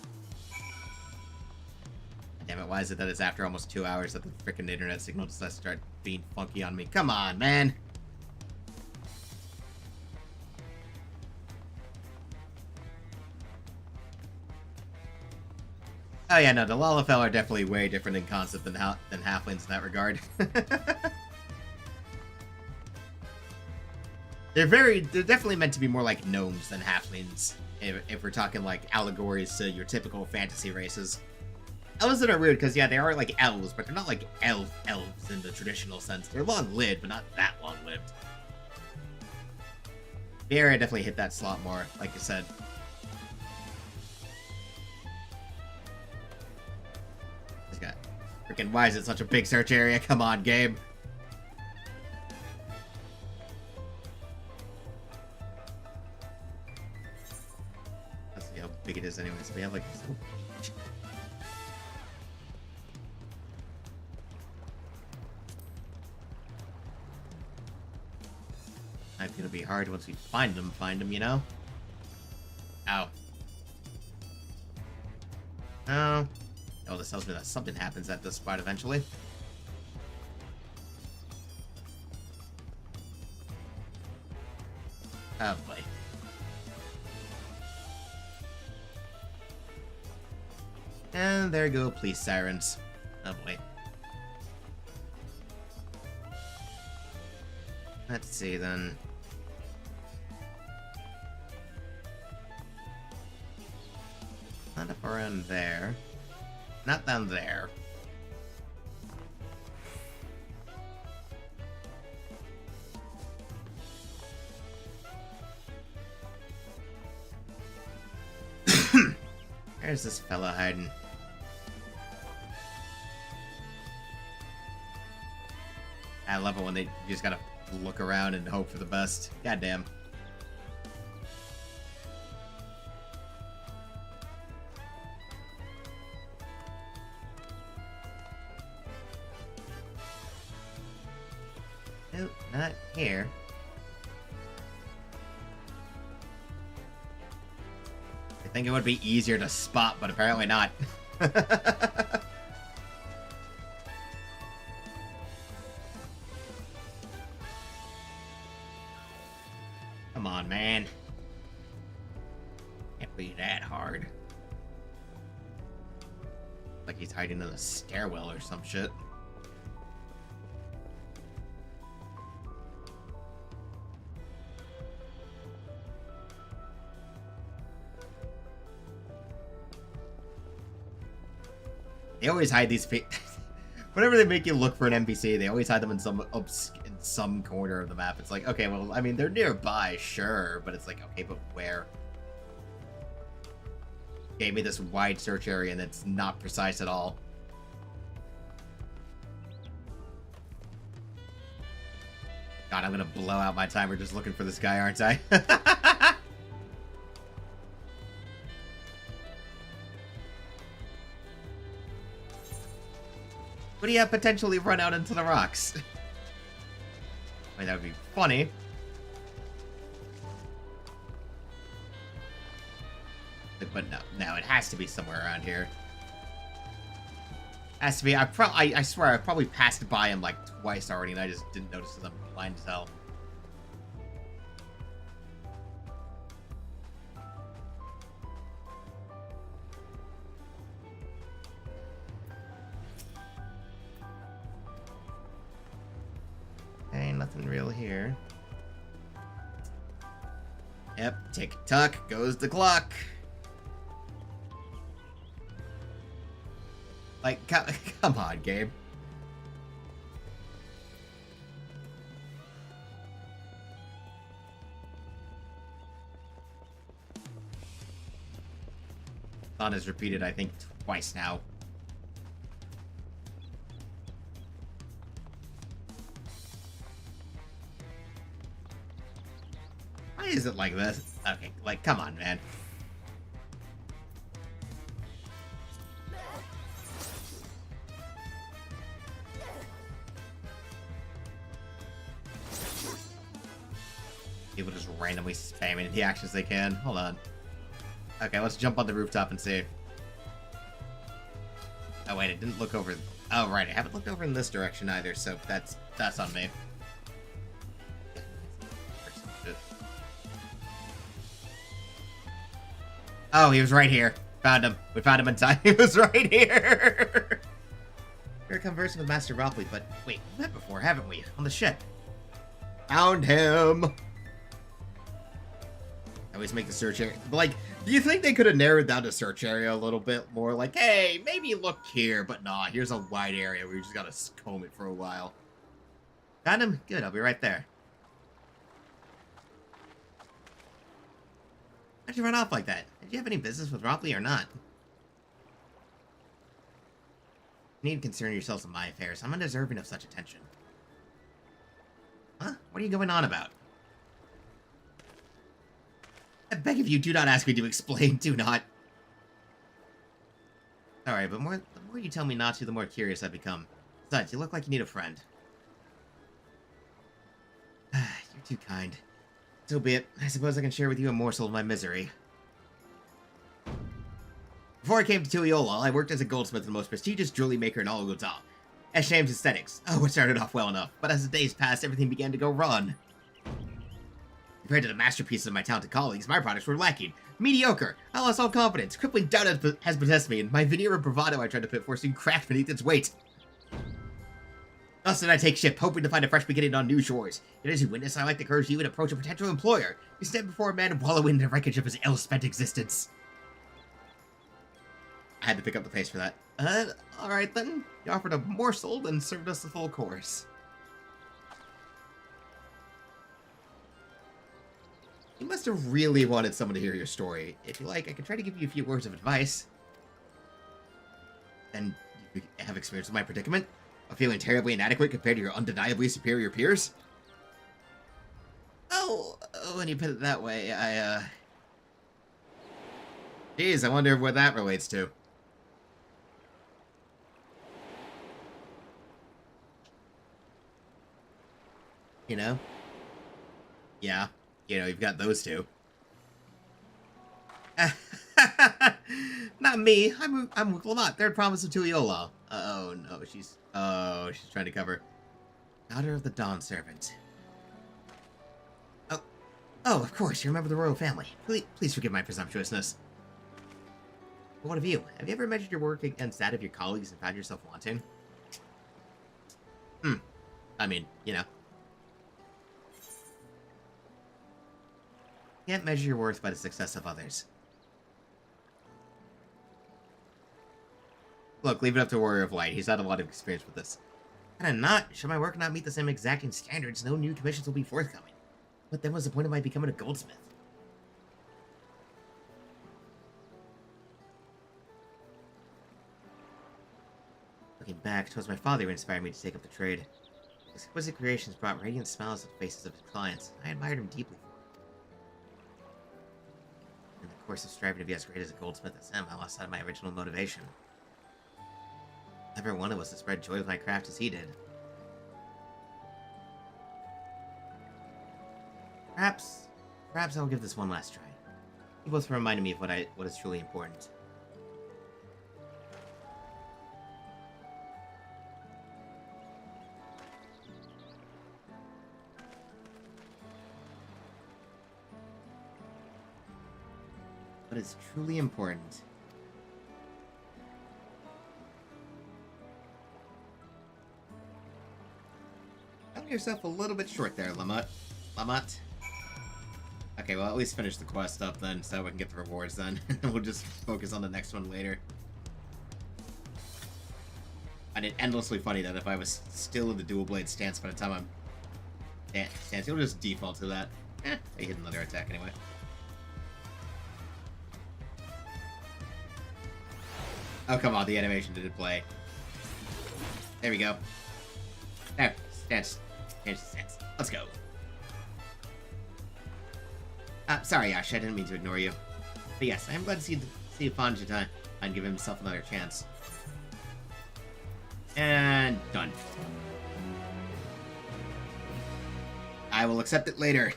Damn it, why is it that it's after almost 2 hours that the frickin' internet signal decides to start being funky on me? Come on, man! Oh yeah, no, the Lalafell are definitely way different in concept than halflings in that regard. They're definitely meant to be more like gnomes than halflings, if we're talking like allegories to your typical fantasy races. Elves are weird because, yeah, they are like elves, but they're not like elves in the traditional sense. They're long-lived, but not that long-lived. The area definitely hit that slot more, like you said. Freaking, why is it such a big search area? Come on, game. Let's see how big it is anyways. We have like... It's gonna be hard once we find them, you know? Ow. Oh. Oh, this tells me that something happens at this spot eventually. Oh, boy. And there go police sirens. Oh, boy. Let's see, then. Not up around there. Not down there. There's this fella hiding. I love it when you just gotta look around and hope for the best. Goddamn. Nope, not here. I think it would be easier to spot, but apparently not. Come on, man. Can't be that hard. Like he's hiding in a stairwell or some shit. They always hide these whenever they make you look for an NPC, they always hide them in some corner of the map. It's like, okay, well, I mean, they're nearby, sure, but it's like, okay, but where? Gave me this wide search area and it's not precise at all. God, I'm gonna blow out my timer just looking for this guy, aren't I? What do you have potentially run out into the rocks? I mean, that would be funny. But no, it has to be somewhere around here. Has to be. I swear, I probably passed by him like twice already, and I just didn't notice because I'm blind as hell. Okay, nothing real here. Yep, tick-tock goes the clock. Like, come on, Gabe. Thought is repeated, I think, twice now. is it like this? Okay, like, come on, man. People just randomly spamming the actions they can. Hold on. Okay, let's jump on the rooftop and see. Oh wait, it didn't look over. Oh right, I haven't looked over in this direction either, so that's on me. Oh, he was right here. Found him. We found him in time. He was right here. We're conversing with Master Ropley, but wait, we met before, haven't we? On the ship. Found him. I always make the search area. Like, do you think they could have narrowed down the search area a little bit more? Like, hey, maybe look here, but nah, here's a wide area where you just gotta comb it for a while. Found him? Good, I'll be right there. How'd you run off like that? Did you have any business with Ropley or not? You need to concern yourselves with my affairs. I'm undeserving of such attention. Huh? What are you going on about? I beg of you, do not ask me to explain. Do not. Alright, but the more you tell me not to, the more curious I become. Besides, you look like you need a friend. You're too kind. So be it. I suppose I can share with you a morsel of my misery. Before I came to Tuiola, I worked as a goldsmith in the most prestigious jewelry maker in all of Utah. Esham's Aesthetics. Oh, it started off well enough, but as the days passed, everything began to go wrong. Compared to the masterpieces of my talented colleagues, my products were lacking. Mediocre. I lost all confidence. Crippling doubt has possessed me, and my veneer of bravado I tried to put forth soon cracked beneath its weight. Thus did I take ship, hoping to find a fresh beginning on new shores. Yet as you witness, I like to encourage you and approach a potential employer. You stand before a man wallowing in the wreckage of his ill-spent existence. I had to pick up the pace for that. Alright then. You offered a morsel, then served us the full course. You must have really wanted someone to hear your story. If you like, I can try to give you a few words of advice. And you have experience with my predicament? Of feeling terribly inadequate compared to your undeniably superior peers? Oh, when you put it that way, Geez, I wonder what that relates to. You know? Yeah. You know, you've got those two. Not me. I'm Wuklamat, third province of Tuiola. Oh no, she's trying to cover. Daughter of the Dawn Servant. Oh, of course, you remember the royal family. Please forgive my presumptuousness. But what of you? Have you ever measured your work against that of your colleagues and found yourself wanting? I mean, you know. You can't measure your worth by the success of others. Look, leave it up to Warrior of Light. He's had a lot of experience with this. And not. Should my work not meet the same exacting standards, no new commissions will be forthcoming. But then what's the point of my becoming a goldsmith? Looking back, 'twas my father who inspired me to take up the trade. His exquisite creations brought radiant smiles to the faces of his clients. I admired him deeply for it. In the course of striving to be as great as a goldsmith as him, I lost sight of my original motivation. Never wanted was to spread joy with my craft as he did. Perhaps I will give this one last try. You both reminded me of what is truly important. What is truly important. Selling yourself a little bit short there, Lamont. Okay, well, at least finish the quest up then, so we can get the rewards then. And we'll just focus on the next one later. And it's endlessly funny that if I was still in the dual blade stance by the time I'm... stance, you'll just default to that. I hit another attack anyway. Oh, come on, the animation didn't play. There we go. There, stance. Change the stance. Let's go. Sorry, Ash, I didn't mean to ignore you. But yes, I am glad to see Fanjita and give himself another chance. And done. I will accept it later.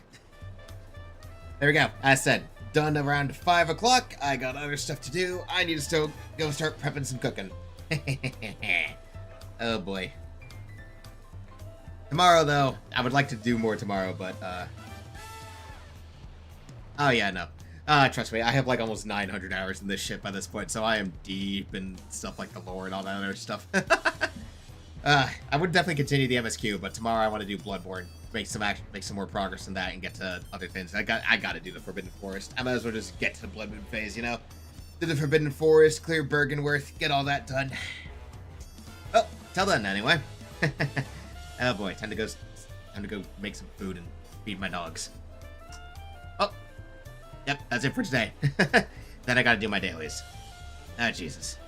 There we go. As said, done around 5 o'clock. I got other stuff to do. I need to still go start prepping some cooking. Oh boy. Tomorrow, though, I would like to do more tomorrow, but, oh, yeah, no. Trust me, I have, like, almost 900 hours in this shit by this point, so I am deep in stuff like the lore and all that other stuff. I would definitely continue the MSQ, but tomorrow I want to do Bloodborne. Make some more progress in that and get to other things. I gotta do the Forbidden Forest. I might as well just get to the Bloodmoon phase, you know? Do the Forbidden Forest, clear Bergenworth, get all that done. Oh, till then, anyway. Oh boy, time to go make some food and feed my dogs. Oh, yep, that's it for today. Then I gotta do my dailies. Ah, Jesus.